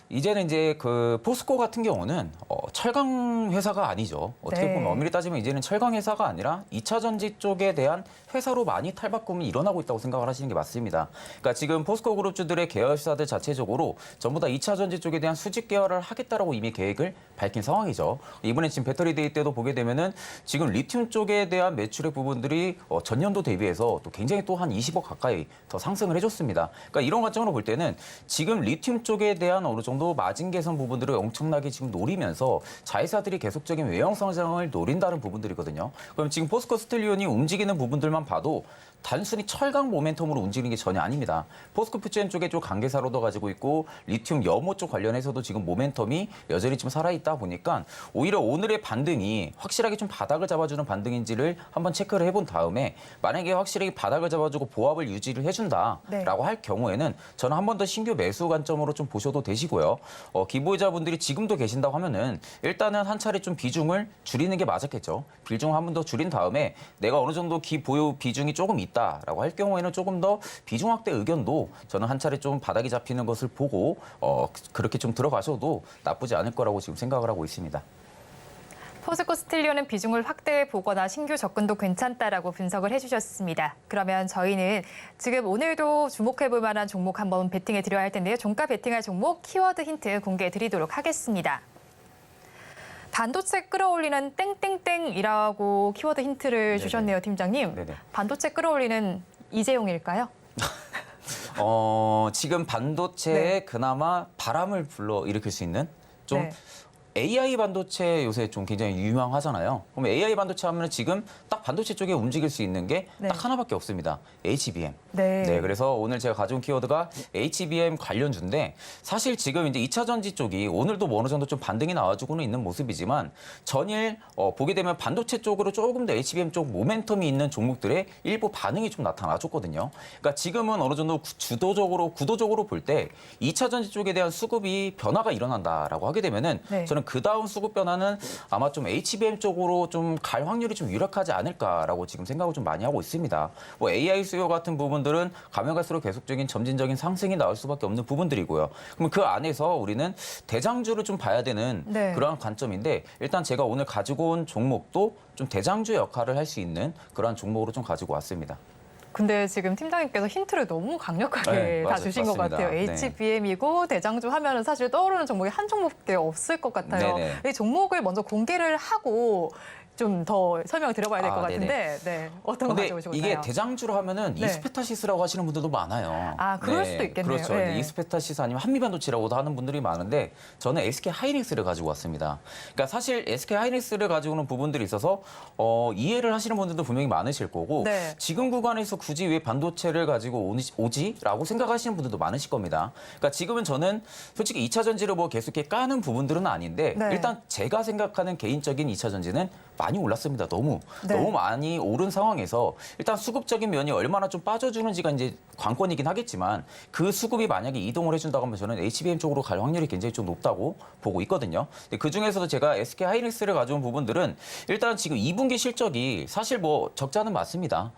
이제는 이제 그 포스코 같은 경우는 철강 회사가 아니죠. 어떻게 네. 보면 엄밀히 따지면 이제는 철강 회사가 아니라 2차 전지 쪽에 대한 회사로 많이 탈바꿈이 일어나고 있다고 생각을 하시는 게 맞습니다. 그러니까 지금 포스코 그룹주들의 계열사들 자체적으로 전부 다 2차 전지 쪽에 대한 수직 계열을 하겠다라고 이미 계획을 밝힌 상황이죠. 이번에 지금 배터리 데이 때도 보게 되면은 지금 리튬 쪽에 대한 매출의 부분들이 전년도 대비해서 또 굉장히 또 한 20억 가까이 더 상승을 해줬습니다. 그러니까 이런 관점으로 볼 때는 지금 리튬 쪽에 대한 어느 정도 마진 개선 부분들을 엄청나게 지금 노리면서 자회사들이 계속적인 외형 성장을 노린다는 부분들이거든요. 그럼 지금 포스코 스틸리온이 움직이는 부분들만 봐도 단순히 철강 모멘텀으로 움직이는 게 전혀 아닙니다. 포스코 퓨처엠 쪽에 좀 관계사로도 가지고 있고 리튬 염호 쪽 관련해서도 지금 모멘텀이 여전히 좀 살아있다 보니까 오히려 오늘의 반등이 확실하게 좀 바닥을 잡아주는 반등인지를 한번 체크를 해본 다음에 만약에 확실히 바닥을 잡아주고 보합을 유지를 해준다라고 네. 할 경우에는 저는 한 번 더 신규 매수 관점으로 좀 보셔도 되시고요. 기보유자분들이 지금도 계신다고 하면은 일단은 한 차례 좀 비중을 줄이는 게 맞았겠죠. 비중을 한 번 더 줄인 다음에 내가 어느 정도 기보유 비중이 조금 있다라고 할 경우에는 조금 더 비중 확대 의견도 저는 한 차례 좀 바닥이 잡히는 것을 보고 그렇게 좀 들어가셔도 나쁘지 않을 거라고 지금 생각을 하고 있습니다. 포스코 스틸리오는 비중을 확대해 보거나 신규 접근도 괜찮다라고 분석을 해주셨습니다. 그러면 저희는 지금 오늘도 주목해 볼 만한 종목 한번 베팅해 드려야 할 텐데요. 종가 베팅할 종목 키워드 힌트 공개해 드리도록 하겠습니다. 반도체 끌어올리는 땡땡땡이라고 키워드 힌트를 네네. 주셨네요, 팀장님. 네네. 반도체 끌어올리는 이재용일까요? 지금 반도체에 네. 그나마 바람을 불러일으킬 수 있는 좀 네. AI 반도체 요새 좀 굉장히 유명하잖아요. 그럼 AI 반도체 하면 지금 딱 반도체 쪽에 움직일 수 있는 게 딱 네. 하나밖에 없습니다. HBM. 네. 네, 그래서 오늘 제가 가져온 키워드가 HBM 관련주인데 사실 지금 이제 2차 전지 쪽이 오늘도 뭐 어느 정도 좀 반등이 나와주고는 있는 모습이지만 전일 보게 되면 반도체 쪽으로 조금 더 HBM 쪽 모멘텀이 있는 종목들의 일부 반응이 좀 나타나줬거든요. 그러니까 지금은 어느 정도 구도적으로 볼 때 2차 전지 쪽에 대한 수급이 변화가 일어난다라고 하게 되면은 네. 저는 그 다음 수급 변화는 아마 좀 HBM 쪽으로 좀 갈 확률이 좀 유력하지 않을까라고 지금 생각을 좀 많이 하고 있습니다. 뭐 AI 수요 같은 부분 부분들은 가면 갈수록 계속적인 점진적인 상승이 나올 수밖에 없는 부분들이고요. 그럼 그 안에서 우리는 대장주를 좀 봐야 되는 네. 그러한 관점인데 일단 제가 오늘 가지고 온 종목도 좀 대장주 역할을 할 수 있는 그러한 종목으로 좀 가지고 왔습니다. 근데 지금 팀장님께서 힌트를 너무 강력하게 네, 다 주신 것 맞습니다. 같아요. 네. HBM이고 대장주 하면은 사실 떠오르는 종목이 한 종목밖에 없을 것 같아요. 네네. 이 종목을 먼저 공개를 하고 좀 더 설명을 드려봐야 될 것 아, 같은데 네. 어떤 거 근데 가져오시고 이게 있나요? 대장주로 하면은 네. 이스페타시스라고 하시는 분들도 많아요. 아, 그럴 수도 있겠네요. 그렇죠. 네. 이스페타시스 아니면 한미반도체라고도 하는 분들이 많은데 저는 SK 하이닉스를 가지고 왔습니다. 그러니까 사실 SK 하이닉스를 가지고 오는 부분들이 있어서 이해를 하시는 분들도 분명히 많으실 거고 네. 지금 구간에서 굳이 왜 반도체를 가지고 오지라고 생각하시는 분들도 많으실 겁니다. 그러니까 지금은 저는 솔직히 2차 전지를 뭐 계속 이렇게 까는 부분들은 아닌데 네. 일단 제가 생각하는 개인적인 2차 전지는 많이 올랐습니다. 너무 네. 많이 오른 상황에서 일단 수급적인 면이 얼마나 좀 빠져주는지가 이제 관건이긴 하겠지만 그 수급이 만약에 이동을 해준다고 하면 저는 HBM 쪽으로 갈 확률이 굉장히 좀 높다고 보고 있거든요. 근데 그 중에서도 제가 SK 하이닉스를 가져온 부분들은 일단 지금 2분기 실적이 사실 뭐 적자는 맞습니다.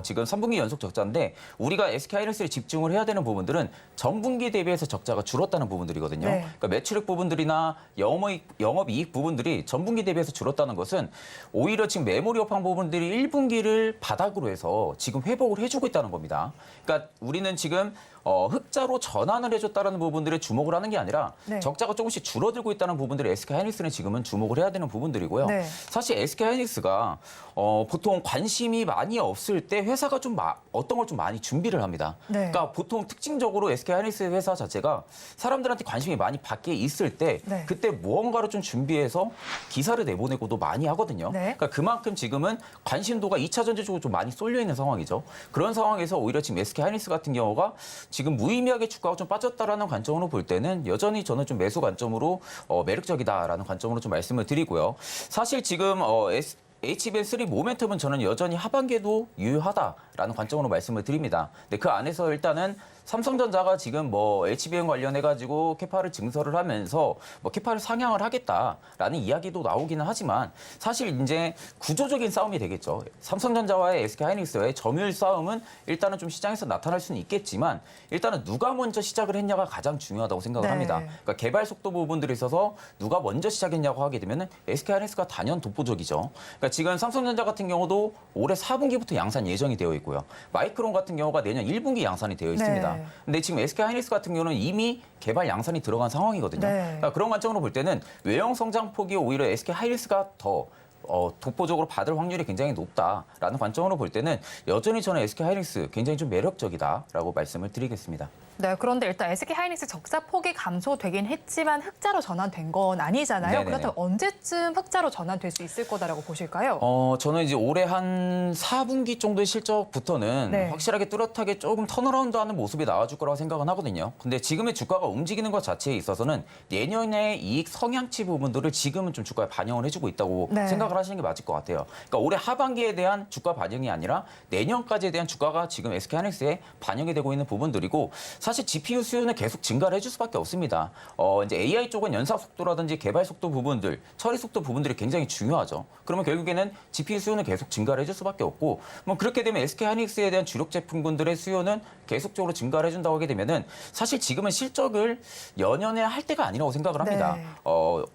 지금 3분기 연속 적자인데 우리가 SK 하이닉스에 집중을 해야 되는 부분들은 전분기 대비해서 적자가 줄었다는 부분들이거든요. 네. 그러니까 매출액 부분들이나 영업이익 부분들이 전분기 대비해서 줄었다는 것은 오히려 지금 메모리 업황 부분들이 1분기를 바닥으로 해서 지금 회복을 해주고 있다는 겁니다. 그러니까 우리는 지금 흑자로 전환을 해줬다는 부분들에 주목을 하는 게 아니라 네. 적자가 조금씩 줄어들고 있다는 부분들이 SK 하이닉스는 지금은 주목을 해야 되는 부분들이고요. 네. 사실 SK 하이닉스가 보통 관심이 많이 없을 때 회사가 좀 어떤 걸 좀 많이 준비를 합니다. 네. 그러니까 보통 특징적으로 SK 하이닉스 회사 자체가 사람들한테 관심이 많이 밖에 있을 때 네. 그때 무언가를 좀 준비해서 기사를 내보내고도 많이 하거든요. 네. 그러니까 그만큼 지금은 관심도가 2차 전지 쪽으로 좀 많이 쏠려 있는 상황이죠. 그런 상황에서 오히려 지금 SK 하이닉스 같은 경우가 지금 무의미하게 주가가 좀 빠졌다라는 관점으로 볼 때는 여전히 저는 좀 매수 관점으로 매력적이다라는 관점으로 좀 말씀을 드리고요. 사실 지금 HBM3 모멘텀은 저는 여전히 하반기에도 유효하다라는 관점으로 말씀을 드립니다. 근데 그 안에서 일단은 삼성전자가 지금 뭐 HBM 관련해가지고 캐파를 증설을 하면서 뭐 캐파를 상향을 하겠다라는 이야기도 나오기는 하지만 사실 이제 구조적인 싸움이 되겠죠. 삼성전자와의 SK 하이닉스의 점유율 싸움은 일단은 좀 시장에서 나타날 수는 있겠지만 일단은 누가 먼저 시작을 했냐가 가장 중요하다고 생각을 네. 합니다. 그러니까 개발 속도 부분들이 있어서 누가 먼저 시작했냐고 하게 되면 SK 하이닉스가 단연 독보적이죠. 그러니까 지금 삼성전자 같은 경우도 올해 4분기부터 양산 예정이 되어 있고요. 마이크론 같은 경우가 내년 1분기 양산이 되어 있습니다. 네. 근데 지금 SK 하이닉스 같은 경우는 이미 개발 양산이 들어간 상황이거든요. 네. 그러니까 그런 관점으로 볼 때는 외형 성장폭이 오히려 SK 하이닉스가 더 독보적으로 받을 확률이 굉장히 높다라는 관점으로 볼 때는 여전히 저는 SK 하이닉스 굉장히 좀 매력적이다라고 말씀을 드리겠습니다. 네, 그런데 일단 SK 하이닉스 적자 폭이 감소되긴 했지만 흑자로 전환된 건 아니잖아요. 네네네. 그렇다면 언제쯤 흑자로 전환될 수 있을 거다라고 보실까요? 저는 이제 올해 한 4분기 정도의 실적부터는 네. 확실하게 뚜렷하게 조금 턴어라운드하는 모습이 나와줄 거라고 생각은 하거든요. 근데 지금의 주가가 움직이는 것 자체에 있어서는 내년의 이익 성향치 부분들을 지금은 좀 주가에 반영을 해주고 있다고 네. 생각을 하시는 게 맞을 것 같아요. 그러니까 올해 하반기에 대한 주가 반영이 아니라 내년까지에 대한 주가가 지금 SK 하이닉스에 반영이 되고 있는 부분들이고 사실 GPU 수요는 계속 증가를 해줄 수밖에 없습니다. 이제 AI 쪽은 연사 속도라든지 개발 속도 부분들, 처리 속도 부분들이 굉장히 중요하죠. 그러면 결국에는 GPU 수요는 계속 증가를 해줄 수밖에 없고, 뭐 그렇게 되면 SK 하이닉스에 대한 주력 제품군들의 수요는 계속적으로 증가를 해준다고 하게 되면은 사실 지금은 실적을 연연해 할 때가 아니라고 생각을 합니다. 네.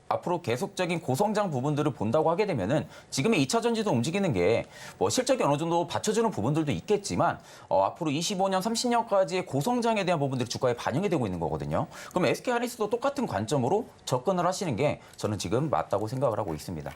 앞으로 계속적인 고성장 부분들을 본다고 하게 되면은 지금의 2차 전지도 움직이는 게 뭐 실적이 어느 정도 받쳐주는 부분들도 있겠지만 앞으로 25년, 30년까지의 고성장에 대한 부분들이 주가에 반영이 되고 있는 거거든요. 그럼 SK 하이닉스도 똑같은 관점으로 접근을 하시는 게 저는 지금 맞다고 생각을 하고 있습니다.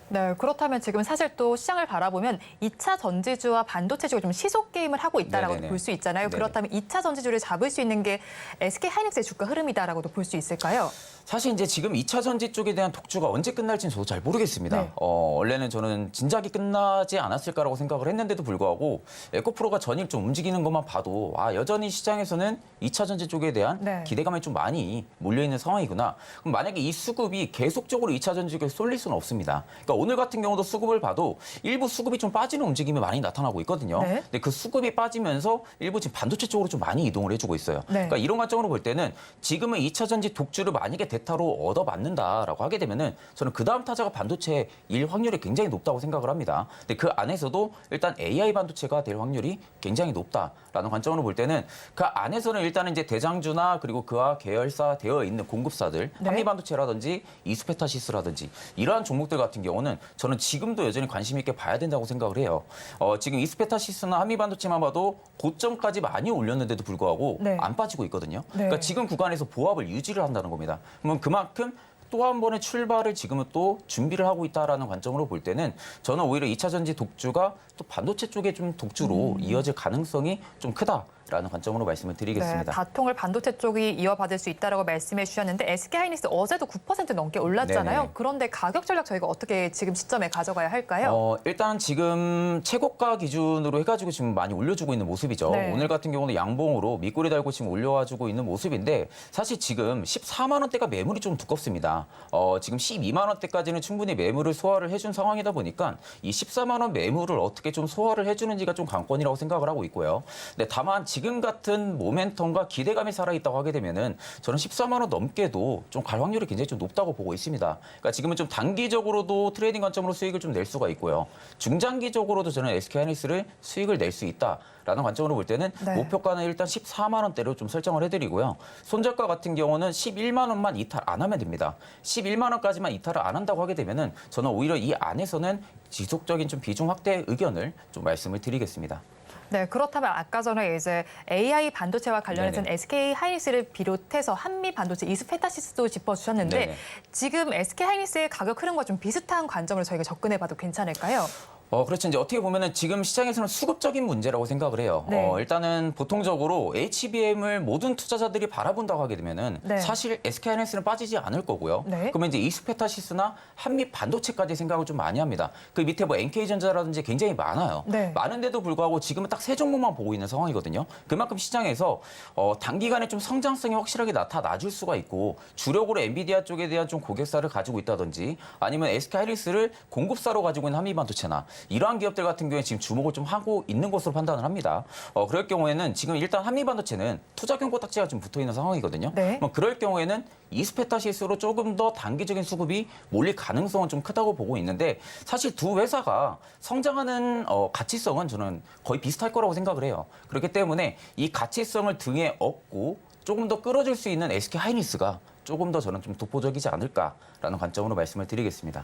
네, 그렇다면 지금 사실 또 시장을 바라보면 2차 전지주와 반도체주가 좀 시속 게임을 하고 있다라고 네네네. 볼 수 있잖아요. 네네. 그렇다면 2차 전지주를 잡을 수 있는 게 SK 하이닉스의 주가 흐름이다라고도 볼 수 있을까요? 사실 이제 지금 2차 전지 쪽에 대한 독주가 언제 끝날지는 저도 잘 모르겠습니다. 네. 원래는 저는 진작에 끝나지 않았을까라고 생각을 했는데도 불구하고 에코프로가 전일 좀 움직이는 것만 봐도 여전히 시장에서는 2차 전지 쪽에 대한 네. 기대감이 좀 많이 몰려있는 상황이구나. 그럼 만약에 이 수급이 계속적으로 2차 전지 쪽에 쏠릴 수는 없습니다. 그러니까 오늘 같은 경우도 수급을 봐도 일부 수급이 좀 빠지는 움직임이 많이 나타나고 있거든요. 네. 근데 그 수급이 빠지면서 일부 지금 반도체 쪽으로 좀 많이 이동을 해주고 있어요. 네. 그러니까 이런 관점으로 볼 때는 지금은 2차 전지 독주를 만약에 대타로 얻어맞는다라고 하게 되면은 저는 그 다음 타자가 반도체일 확률이 굉장히 높다고 생각을 합니다. 근데 그 안에서도 일단 AI 반도체가 될 확률이 굉장히 높다라는 관점으로 볼 때는 그 안에서는 일단은 이제 대장주나 그리고 그와 계열사 되어 있는 공급사들 네. 한미반도체라든지 이스페타시스라든지 이러한 종목들 같은 경우는 저는 지금도 여전히 관심 있게 봐야 된다고 생각을 해요. 지금 이스페타시스나 한미반도체만 봐도 고점까지 많이 올렸는데도 불구하고 네. 안 빠지고 있거든요. 네. 그러니까 지금 구간에서 보합을 유지를 한다는 겁니다. 그러면 그만큼 또 한 번의 출발을 지금은 또 준비를 하고 있다라는 관점으로 볼 때는 저는 오히려 2차 전지 독주가 또 반도체 쪽에 좀 독주로 이어질 가능성이 좀 크다라는 관점으로 말씀을 드리겠습니다. 네, 바통을 반도체 쪽이 이어받을 수 있다라고 말씀해 주셨는데 SK하이닉스 어제도 9% 넘게 올랐잖아요. 네네. 그런데 가격 전략 저희가 어떻게 지금 시점에 가져가야 할까요? 일단 지금 최고가 기준으로 해가지고 지금 많이 올려주고 있는 모습이죠. 네. 오늘 같은 경우는 양봉으로 밑꼬리 달고 지금 올려가지고 있는 모습인데 사실 지금 14만 원대가 매물이 좀 두껍습니다. 지금 12만 원대까지는 충분히 매물을 소화를 해준 상황이다 보니까 이 14만 원 매물을 어떻게 좀 소화를 해주는지가 좀 관건이라고 생각을 하고 있고요. 근데 다만 지금 같은 모멘텀과 기대감이 살아있다고 하게 되면은 저는 14만 원 넘게도 좀 갈 확률이 굉장히 좀 높다고 보고 있습니다. 그러니까 지금은 좀 단기적으로도 트레이딩 관점으로 수익을 좀 낼 수가 있고요. 중장기적으로도 저는 SK하이닉스를 수익을 낼 수 있다라는 관점으로 볼 때는 네. 목표가는 일단 14만 원대로 좀 설정을 해드리고요. 손절가 같은 경우는 11만 원만 이탈 안 하면 됩니다. 11만 원까지만 이탈을 안 한다고 하게 되면은 저는 오히려 이 안에서는 지속적인 좀 비중 확대 의견을 좀 말씀을 드리겠습니다. 네, 그렇다면 아까 전에 이제 AI 반도체와 관련해서는 네네. SK하이닉스를 비롯해서 한미 반도체 이스페타시스도 짚어주셨는데 네네. 지금 SK하이닉스의 가격 흐름과 좀 비슷한 관점으로 저희가 접근해봐도 괜찮을까요? 그렇죠. 이제 어떻게 보면은 지금 시장에서는 수급적인 문제라고 생각을 해요. 네. 일단은 보통적으로 HBM을 모든 투자자들이 바라본다고 하게 되면은 네. 사실 SK하이닉스는 빠지지 않을 거고요. 네. 그러면 이제 이스페타시스나 한미 반도체까지 생각을 좀 많이 합니다. 그 밑에 뭐 NK전자라든지 굉장히 많아요. 네. 많은데도 불구하고 지금은 딱 세 종목만 보고 있는 상황이거든요. 그만큼 시장에서 단기간에 좀 성장성이 확실하게 나타나줄 수가 있고 주력으로 엔비디아 쪽에 대한 좀 고객사를 가지고 있다든지 아니면 SK하이닉스를 공급사로 가지고 있는 한미 반도체나 이러한 기업들 같은 경우에 지금 주목을 좀 하고 있는 것으로 판단을 합니다. 그럴 경우에는 지금 일단 한미반도체는 투자 경고 딱지가 좀 붙어 있는 상황이거든요. 네. 그럴 경우에는 이스페타시스로 조금 더 단기적인 수급이 몰릴 가능성은 좀 크다고 보고 있는데 사실 두 회사가 성장하는 가치성은 저는 거의 비슷할 거라고 생각을 해요. 그렇기 때문에 이 가치성을 등에 업고 조금 더 끌어줄 수 있는 SK하이닉스가 조금 더 저는 좀 독보적이지 않을까라는 관점으로 말씀을 드리겠습니다.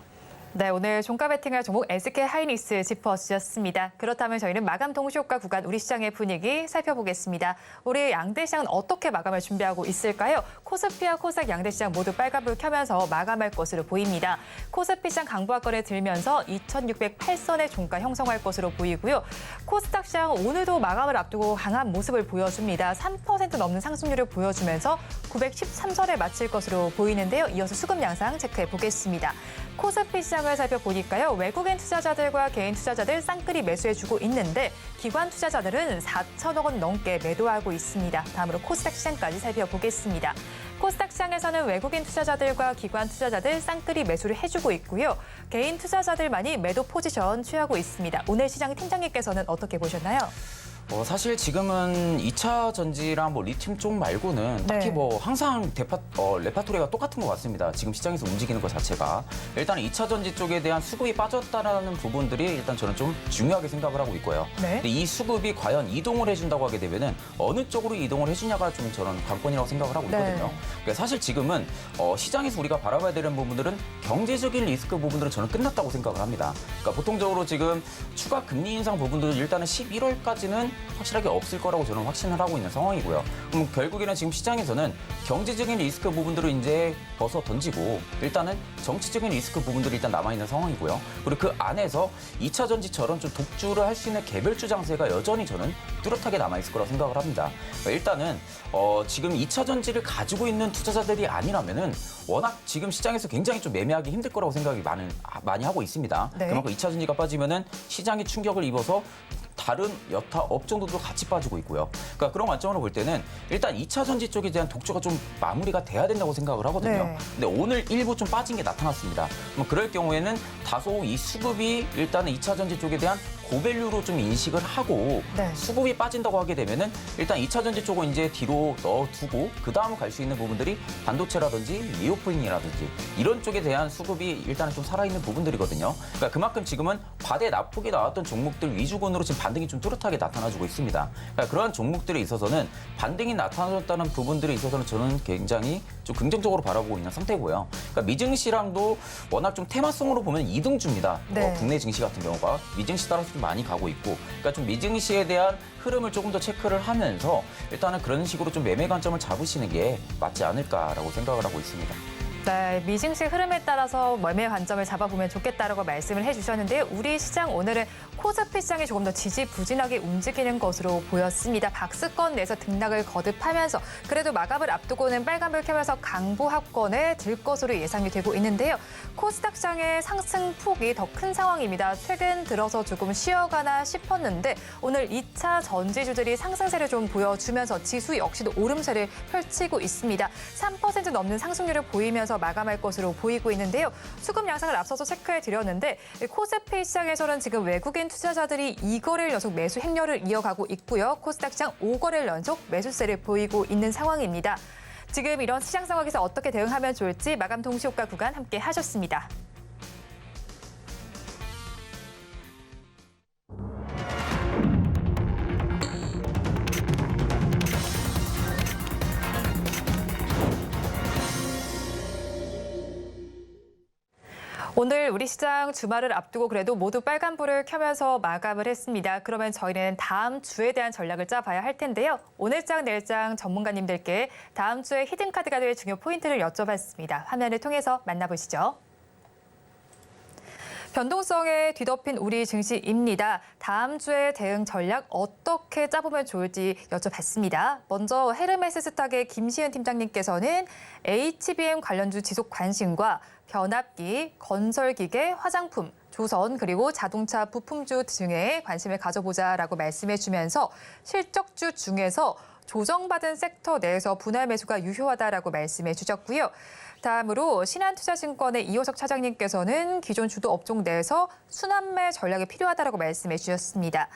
네, 오늘 종가 베팅할 종목 SK하이닉스 짚어주셨습니다. 그렇다면 저희는 마감 동시효과 구간 우리 시장의 분위기 살펴보겠습니다. 우리 양대 시장은 어떻게 마감을 준비하고 있을까요? 코스피와 코스닥 양대 시장 모두 빨간불 켜면서 마감할 것으로 보입니다. 코스피 시장 강보합권에 들면서 2608선의 종가 형성할 것으로 보이고요. 코스닥 시장 오늘도 마감을 앞두고 강한 모습을 보여줍니다. 3% 넘는 상승률을 보여주면서 913선에 마칠 것으로 보이는데요. 이어서 수급 양상 체크해 보겠습니다. 코스피 시장을 살펴보니까요. 외국인 투자자들과 개인 투자자들 쌍끌이 매수해주고 있는데 기관 투자자들은 4천억 원 넘게 매도하고 있습니다. 다음으로 코스닥 시장까지 살펴보겠습니다. 코스닥 시장에서는 외국인 투자자들과 기관 투자자들 쌍끌이 매수를 해주고 있고요. 개인 투자자들만이 매도 포지션 취하고 있습니다. 오늘 시장 팀장님께서는 어떻게 보셨나요? 사실 지금은 2차 전지랑 뭐 리튬 쪽 말고는 딱히 네. 뭐 항상 레파토리가 똑같은 것 같습니다. 지금 시장에서 움직이는 것 자체가. 일단 2차 전지 쪽에 대한 수급이 빠졌다라는 부분들이 일단 저는 좀 중요하게 생각을 하고 있고요. 네. 근데 이 수급이 과연 이동을 해준다고 하게 되면은 어느 쪽으로 이동을 해주냐가 좀 저는 관건이라고 생각을 하고 있거든요. 네. 그러니까 사실 지금은 시장에서 우리가 바라봐야 되는 부분들은 경제적인 리스크 부분들은 저는 끝났다고 생각을 합니다. 그러니까 보통적으로 지금 추가 금리 인상 부분들은 일단은 11월까지는 확실하게 없을 거라고 저는 확신을 하고 있는 상황이고요. 그럼 결국에는 지금 시장에서는 경제적인 리스크 부분들을 이제 벗어 던지고 일단은 정치적인 리스크 부분들이 일단 남아있는 상황이고요. 그리고 그 안에서 2차 전지처럼 좀 독주를 할 수 있는 개별주 장세가 여전히 저는 뚜렷하게 남아있을 거라고 생각을 합니다. 일단은 지금 2차 전지를 가지고 있는 투자자들이 아니라면은 워낙 지금 시장에서 굉장히 좀 매매하기 힘들 거라고 생각이 많이 하고 있습니다. 네. 그만큼 2차 전지가 빠지면은 시장이 충격을 입어서 다른 여타 업종들도 같이 빠지고 있고요. 그러니까 그런 관점으로 볼 때는 일단 2차 전지 쪽에 대한 독주가 좀 마무리가 돼야 된다고 생각을 하거든요. 네. 근데 오늘 일부 좀 빠진 게 나타났습니다. 그럴 경우에는 다소 이 수급이 일단은 2차 전지 쪽에 대한 고밸류로 좀 인식을 하고 네. 수급이 빠진다고 하게 되면은 일단 2차 전지 쪽은 이제 뒤로 넣어두고 그 다음 갈 수 있는 부분들이 반도체라든지 리오프닝이라든지 이런 쪽에 대한 수급이 일단은 좀 살아있는 부분들이거든요. 그러니까 그만큼 지금은 과대 낙폭이 나왔던 종목들 위주군으로 지금 반등이 좀 뚜렷하게 나타나주고 있습니다. 그러니까 그러한 종목들에 있어서는 반등이 나타났다는 부분들에 있어서는 저는 굉장히 좀 긍정적으로 바라보고 있는 상태고요. 그러니까 미증시랑도 워낙 좀 테마성으로 보면 2등주입니다. 네. 국내 증시 같은 경우가 미증시 따라서 좀 많이 가고 있고, 그러니까 좀 미증시에 대한 흐름을 조금 더 체크를 하면서 일단은 그런 식으로 좀 매매 관점을 잡으시는 게 맞지 않을까라고 생각을 하고 있습니다. 네, 미증시 흐름에 따라서 매매 관점을 잡아보면 좋겠다라고 말씀을 해주셨는데요. 우리 시장 오늘은 코스피 시장이 조금 더 지지부진하게 움직이는 것으로 보였습니다. 박스권 내에서 등락을 거듭하면서 그래도 마감을 앞두고는 빨간불 켜면서 강보합권에 들 것으로 예상이 되고 있는데요. 코스닥 시장의 상승폭이 더 큰 상황입니다. 최근 들어서 조금 쉬어가나 싶었는데 오늘 2차 전지주들이 상승세를 좀 보여주면서 지수 역시도 오름세를 펼치고 있습니다. 3% 넘는 상승률을 보이면서 마감할 것으로 보이고 있는데요. 수급 양상을 앞서서 체크해 드렸는데 코스피 시장에서는 지금 외국인 투자자들이 2거래일 연속 매수 행렬을 이어가고 있고요. 코스닥 시장 5거래일 연속 매수세를 보이고 있는 상황입니다. 지금 이런 시장 상황에서 어떻게 대응하면 좋을지 마감 동시효과 구간 함께 하셨습니다. 오늘 우리 시장 주말을 앞두고 그래도 모두 빨간불을 켜면서 마감을 했습니다. 그러면 저희는 다음 주에 대한 전략을 짜봐야 할 텐데요. 오늘장 내일장 전문가님들께 다음 주에 히든카드가 될 중요 포인트를 여쭤봤습니다. 화면을 통해서 만나보시죠. 변동성에 뒤덮인 우리 증시입니다. 다음 주에 대응 전략 어떻게 짜보면 좋을지 여쭤봤습니다. 먼저 헤르메스 스탁의 김시은 팀장님께서는 HBM 관련주 지속 관심과 변압기, 건설기계, 화장품, 조선 그리고 자동차 부품주 등에 관심을 가져보자라고 말씀해 주면서 실적주 중에서 조정받은 섹터 내에서 분할 매수가 유효하다라고 말씀해 주셨고요. 다음으로 신한투자증권의 이호석 차장님께서는 기존 주도 업종 내에서 순환매 전략이 필요하다라고 말씀해 주셨습니다.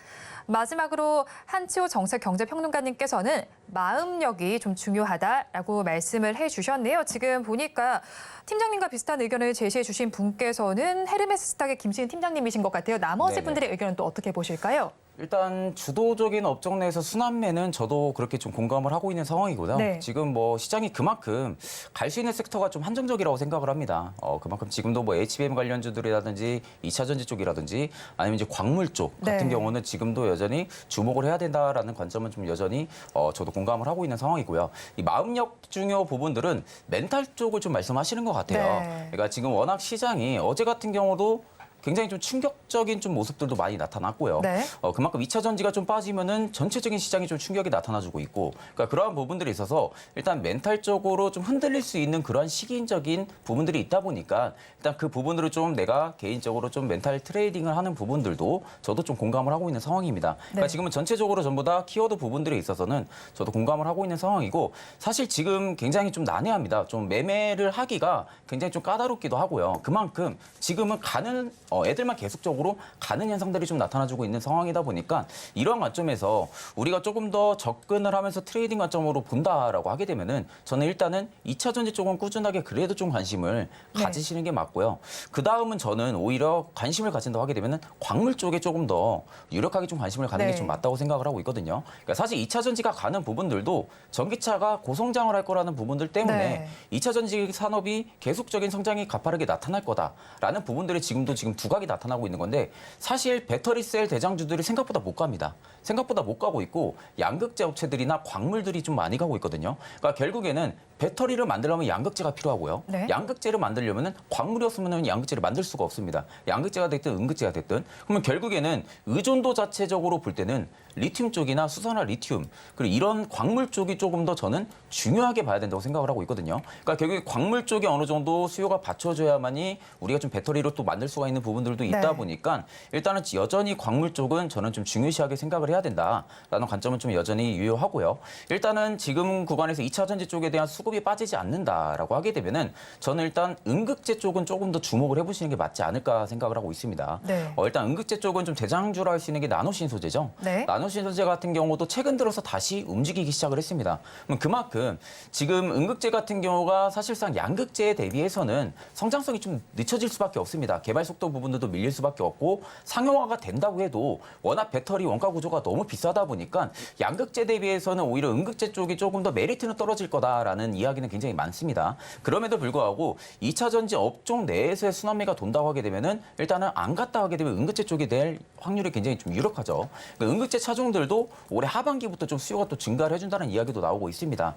마지막으로 한치호 정책경제평론가님께서는 마음력이 좀 중요하다라고 말씀을 해주셨네요. 지금 보니까 팀장님과 비슷한 의견을 제시해 주신 분께서는 헤르메스 스탁의 김시은 팀장님이신 것 같아요. 나머지 네네. 분들의 의견은 또 어떻게 보실까요? 일단 주도적인 업종 내에서 순환매는 저도 그렇게 좀 공감을 하고 있는 상황이고요. 네. 지금 뭐 시장이 그만큼 갈 수 있는 섹터가 좀 한정적이라고 생각을 합니다. 그만큼 지금도 뭐 HBM 관련주들이라든지 2차 전지 쪽이라든지 아니면 이제 광물 쪽 같은 네. 경우는 지금도 여전히 주목을 해야 된다라는 관점은 좀 여전히 저도 공감을 하고 있는 상황이고요. 이 마음력 중요 부분들은 멘탈 쪽을 좀 말씀하시는 것 같아요. 네. 그러니까 지금 워낙 시장이 어제 같은 경우도 굉장히 좀 충격적인 좀 모습들도 많이 나타났고요. 네. 그만큼 2차 전지가 좀 빠지면은 전체적인 시장이 좀 충격이 나타나주고 있고, 그러니까 그러한 부분들이 있어서 일단 멘탈적으로 좀 흔들릴 수 있는 그러한 시기적인 부분들이 있다 보니까 일단 그 부분으로 좀 내가 개인적으로 좀 멘탈 트레이딩을 하는 부분들도 저도 좀 공감을 하고 있는 상황입니다. 그러니까 네. 지금은 전체적으로 전부 다 키워드 부분들에 있어서는 저도 공감을 하고 있는 상황이고, 사실 지금 굉장히 좀 난해합니다. 좀 매매를 하기가 굉장히 좀 까다롭기도 하고요. 그만큼 지금은 가는 애들만 계속적으로 가는 현상들이 좀 나타나주고 있는 상황이다 보니까 이러한 관점에서 우리가 조금 더 접근을 하면서 트레이딩 관점으로 본다라고 하게 되면은 저는 일단은 2차 전지 쪽은 꾸준하게 그래도 좀 관심을 네. 가지시는 게 맞고요. 그 다음은 저는 오히려 관심을 가진다고 하게 되면은 광물 쪽에 조금 더 유력하게 좀 관심을 갖는 네. 게 좀 맞다고 생각을 하고 있거든요. 그러니까 사실 2차 전지가 가는 부분들도 전기차가 고성장을 할 거라는 부분들 때문에 네. 2차 전지 산업이 계속적인 성장이 가파르게 나타날 거다라는 부분들이 지금도 지금 두각이 나타나고 있는 건데, 사실 배터리셀 대장주들이 생각보다 못 갑니다. 생각보다 못 가고 있고 양극재 업체들이나 광물들이 좀 많이 가고 있거든요. 그러니까 결국에는 배터리를 만들려면 양극재가 필요하고요. 네. 양극재를 만들려면 광물이었으면 양극재를 만들 수가 없습니다. 양극재가 됐든 음극재가 됐든. 그러면 결국에는 의존도 자체적으로 볼 때는 리튬 쪽이나 수산화 리튬, 그리고 이런 광물 쪽이 조금 더 저는 중요하게 봐야 된다고 생각을 하고 있거든요. 그러니까 결국에 광물 쪽이 어느 정도 수요가 받쳐줘야만이 우리가 좀 배터리로 또 만들 수가 있는 부분 부분들도 있다 네. 보니까 일단은 여전히 광물 쪽은 저는 좀 중요시하게 생각을 해야 된다라는 관점은 좀 여전히 유효하고요. 일단은 지금 구간에서 2차 전지 쪽에 대한 수급이 빠지지 않는다라고 하게 되면은 저는 일단 음극재 쪽은 조금 더 주목을 해보시는 게 맞지 않을까 생각을 하고 있습니다. 네. 일단 음극재 쪽은 좀 대장주로 할 수 있는 게 나노신소재죠. 네. 나노신소재 같은 경우도 최근 들어서 다시 움직이기 시작을 했습니다. 그럼 그만큼 지금 음극재 같은 경우가 사실상 양극재에 대비해서는 성장성이 좀 늦춰질 수밖에 없습니다. 개발 속도 부분들도 밀릴 수밖에 없고 상용화가 된다고 해도 워낙 배터리 원가 구조가 너무 비싸다 보니까 양극재 대비해서는 오히려 음극재 쪽이 조금 더 메리트는 떨어질 거다라는 이야기는 굉장히 많습니다. 그럼에도 불구하고 2차 전지 업종 내에서의 순환매가 돈다고 하게 되면은 일단은 안 갔다 하게 되면 음극재 쪽이 될 확률이 굉장히 좀 유력하죠. 그러니까 음극재 차종들도 올해 하반기부터 좀 수요가 또 증가를 해준다는 이야기도 나오고 있습니다.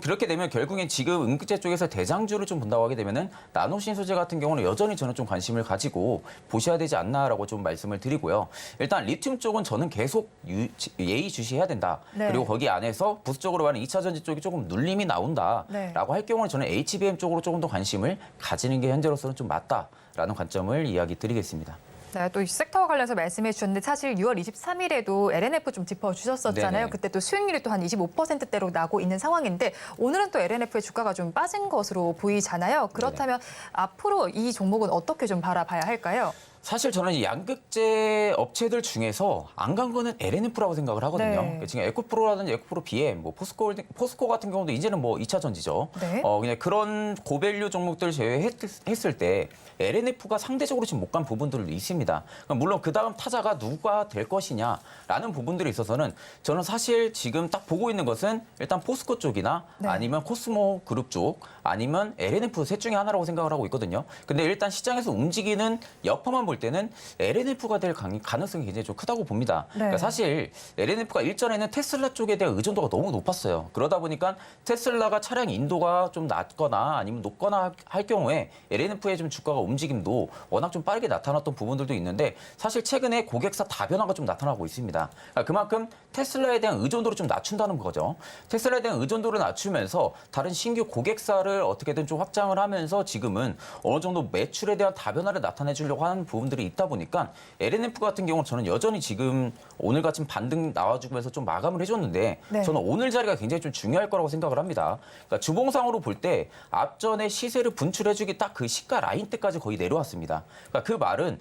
그렇게 되면 결국엔 지금 음극재 쪽에서 대장주를 좀 본다고 하게 되면은 나노신소재 같은 경우는 여전히 저는 좀 관심을 가지고 보셔야 되지 않나라고 좀 말씀을 드리고요. 일단 리튬 쪽은 저는 계속 예의주시해야 된다. 네. 그리고 거기 안에서 부수적으로 말하는 2차 전지 쪽이 조금 눌림이 나온다라고 네. 할 경우는 저는 HBM 쪽으로 조금 더 관심을 가지는 게 현재로서는 좀 맞다라는 관점을 이야기 드리겠습니다. 네, 또 이 섹터와 관련해서 말씀해 주셨는데 사실 6월 23일에도 LNF 좀 짚어주셨었잖아요. 네네. 그때 또 수익률이 또 한 25%대로 나고 있는 상황인데 오늘은 또 LNF의 주가가 좀 빠진 것으로 보이잖아요. 그렇다면 앞으로 이 종목은 어떻게 좀 바라봐야 할까요? 사실 저는 이 양극재 업체들 중에서 안 간 거는 LNF라고 생각을 하거든요. 네. 그러니까 지금 에코프로라든지 에코프로 BM, 포스코 같은 경우도 이제는 2차 전지죠. 네. 그냥 그런 고밸류 종목들 제외했을 때 LNF가 상대적으로 지금 못 간 부분들도 있습니다. 그러니까 물론 그 다음 타자가 누가 될 것이냐라는 부분들에 있어서는 저는 사실 지금 딱 보고 있는 것은 일단 포스코 쪽이나 네. 아니면 코스모 그룹 쪽 아니면 LNF 셋 중에 하나라고 생각을 하고 있거든요. 근데 일단 시장에서 움직이는 여파만 볼 때는 LNF가 될 가능성이 굉장히 좀 크다고 봅니다. 네. 그러니까 사실 LNF가 일전에는 테슬라 쪽에 대한 의존도가 너무 높았어요. 그러다 보니까 테슬라가 차량 인도가 좀 낮거나 아니면 높거나 할 경우에 LNF의 좀 주가가 움직임도 워낙 좀 빠르게 나타났던 부분들도 있는데 사실 최근에 고객사 다변화가 좀 나타나고 있습니다. 그러니까 그만큼 테슬라에 대한 의존도를 좀 낮춘다는 거죠. 테슬라에 대한 의존도를 낮추면서 다른 신규 고객사를 어떻게든 좀 확장을 하면서 지금은 어느 정도 매출에 대한 다변화를 나타내 주려고 하는 부분들이 있다 보니까 LNF 같은 경우는 저는 여전히 지금 오늘같이 반등 나와주면서 좀 마감을 해줬는데 네. 저는 오늘 자리가 굉장히 좀 중요할 거라고 생각을 합니다. 그러니까 주봉상으로 볼 때 앞전에 시세를 분출해주기 딱 그 시가 라인 때까지 거의 내려왔습니다. 그러니까 그 말은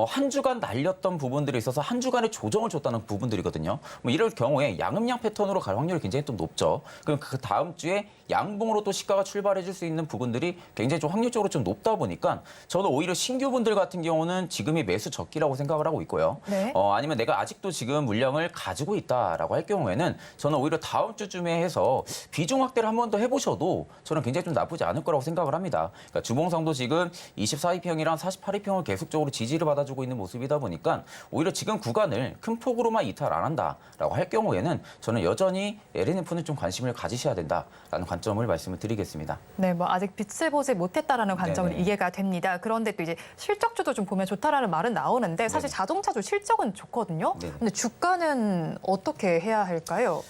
한 주간 날렸던 부분들이 있어서 한 주간의 조정을 줬다는 부분들이거든요. 이럴 경우에 양음양 패턴으로 갈 확률이 굉장히 좀 높죠. 그럼 그 다음 주에 양봉으로 또 시가가 출발해줄 수 있는 부분들이 굉장히 좀 확률적으로 좀 높다 보니까 저는 오히려 신규분들 같은 경우는 지금이 매수 적기라고 생각을 하고 있고요. 네. 아니면 내가 아직도 지금 물량을 가지고 있다라고 할 경우에는 저는 오히려 다음 주쯤에 해서 비중 확대를 한 번 더 해보셔도 저는 굉장히 좀 나쁘지 않을 거라고 생각을 합니다. 그러니까 주봉상도 지금 24이평이랑 48이평을 계속적으로 지지를 받아주고 있는 모습이다 보니까 오히려 지금 구간을 큰 폭으로만 이탈 안 한다라고 할 경우에는 저는 여전히 LNF는 좀 관심을 가지셔야 된다라는 관점을 말씀을 드리겠습니다. 네, 뭐 아직 빛을 보지 못했다라는 관점은 네네. 이해가 됩니다. 그런데 또 이제 실적주도 좀 보면 좋다라는 말은 나오는데 사실 네네. 자동차주 실적은 좋거든요. 네네. 근데 주가는 어떻게 해야 할까요?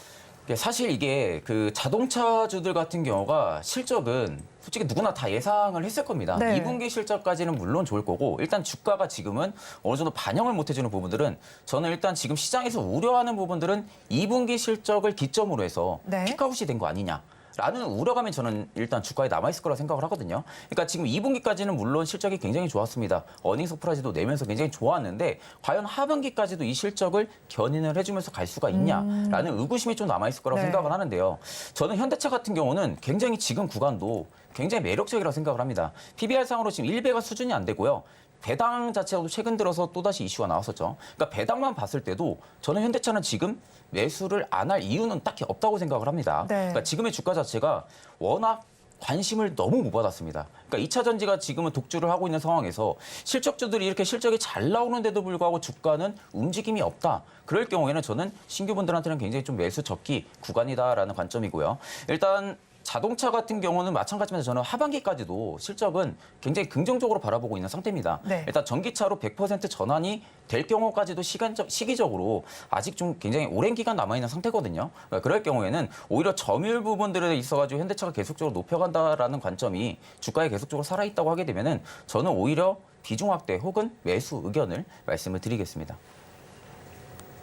사실 이게 그 자동차주들 같은 경우가 실적은 솔직히 누구나 다 예상을 했을 겁니다. 네. 2분기 실적까지는 물론 좋을 거고 일단 주가가 지금은 어느 정도 반영을 못 해주는 부분들은 저는 일단 지금 시장에서 우려하는 부분들은 2분기 실적을 기점으로 해서 네. 픽아웃이 된 거 아니냐. 라는 우려감이 저는 일단 주가에 남아있을 거라 생각을 하거든요. 그러니까 지금 2분기까지는 물론 실적이 굉장히 좋았습니다. 어닝 서프라이즈도 내면서 굉장히 좋았는데 과연 하반기까지도 이 실적을 견인을 해주면서 갈 수가 있냐라는 의구심이 좀 남아있을 거라고 네. 생각을 하는데요. 저는 현대차 같은 경우는 굉장히 지금 구간도 굉장히 매력적이라고 생각을 합니다. PBR상으로 지금 1배가 수준이 안 되고요. 배당 자체도 최근 들어서 또다시 이슈가 나왔었죠. 그러니까 배당만 봤을 때도 저는 현대차는 지금 매수를 안 할 이유는 딱히 없다고 생각을 합니다. 네. 그러니까 지금의 주가 자체가 워낙 관심을 너무 못 받았습니다. 그러니까 2차 전지가 지금은 독주를 하고 있는 상황에서 실적주들이 이렇게 실적이 잘 나오는데도 불구하고 주가는 움직임이 없다. 그럴 경우에는 저는 신규분들한테는 굉장히 좀 매수 적기 구간이다라는 관점이고요. 일단 자동차 같은 경우는 마찬가지면서 저는 하반기까지도 실적은 굉장히 긍정적으로 바라보고 있는 상태입니다. 네. 일단 전기차로 100% 전환이 될 경우까지도 시기적으로 아직 좀 굉장히 오랜 기간 남아있는 상태거든요. 그러니까 그럴 경우에는 오히려 점유율 부분들에 있어가지고 현대차가 계속적으로 높여간다라는 관점이 주가에 계속적으로 살아있다고 하게 되면은 저는 오히려 비중 확대 혹은 매수 의견을 말씀을 드리겠습니다.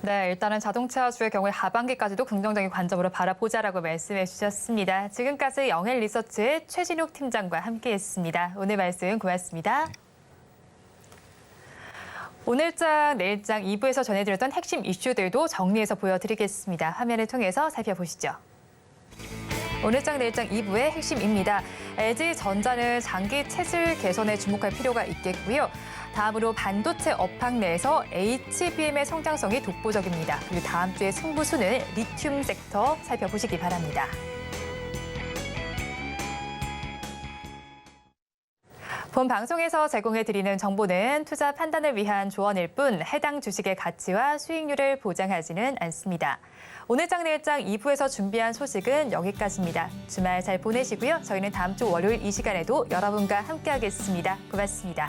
네, 일단은 자동차주의 경우에 하반기까지도 긍정적인 관점으로 바라보자라고 말씀해 주셨습니다. 지금까지 영헬리서치의 최진욱 팀장과 함께했습니다. 오늘 말씀 고맙습니다. 오늘장, 내일장 2부에서 전해드렸던 핵심 이슈들도 정리해서 보여드리겠습니다. 화면을 통해서 살펴보시죠. 오늘장, 내일장 2부의 핵심입니다. LG전자는 장기 체질 개선에 주목할 필요가 있겠고요. 다음으로 반도체 업황 내에서 HBM의 성장성이 독보적입니다. 그리고 다음 주의 승부수는 리튬 섹터 살펴보시기 바랍니다. 본 방송에서 제공해드리는 정보는 투자 판단을 위한 조언일 뿐 해당 주식의 가치와 수익률을 보장하지는 않습니다. 오늘장 내일장 2부에서 준비한 소식은 여기까지입니다. 주말 잘 보내시고요. 저희는 다음 주 월요일 이 시간에도 여러분과 함께하겠습니다. 고맙습니다.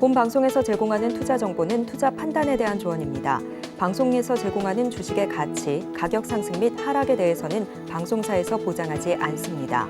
본 방송에서 제공하는 투자 정보는 투자 판단에 대한 조언입니다. 방송에서 제공하는 주식의 가치, 가격 상승 및 하락에 대해서는 방송사에서 보장하지 않습니다.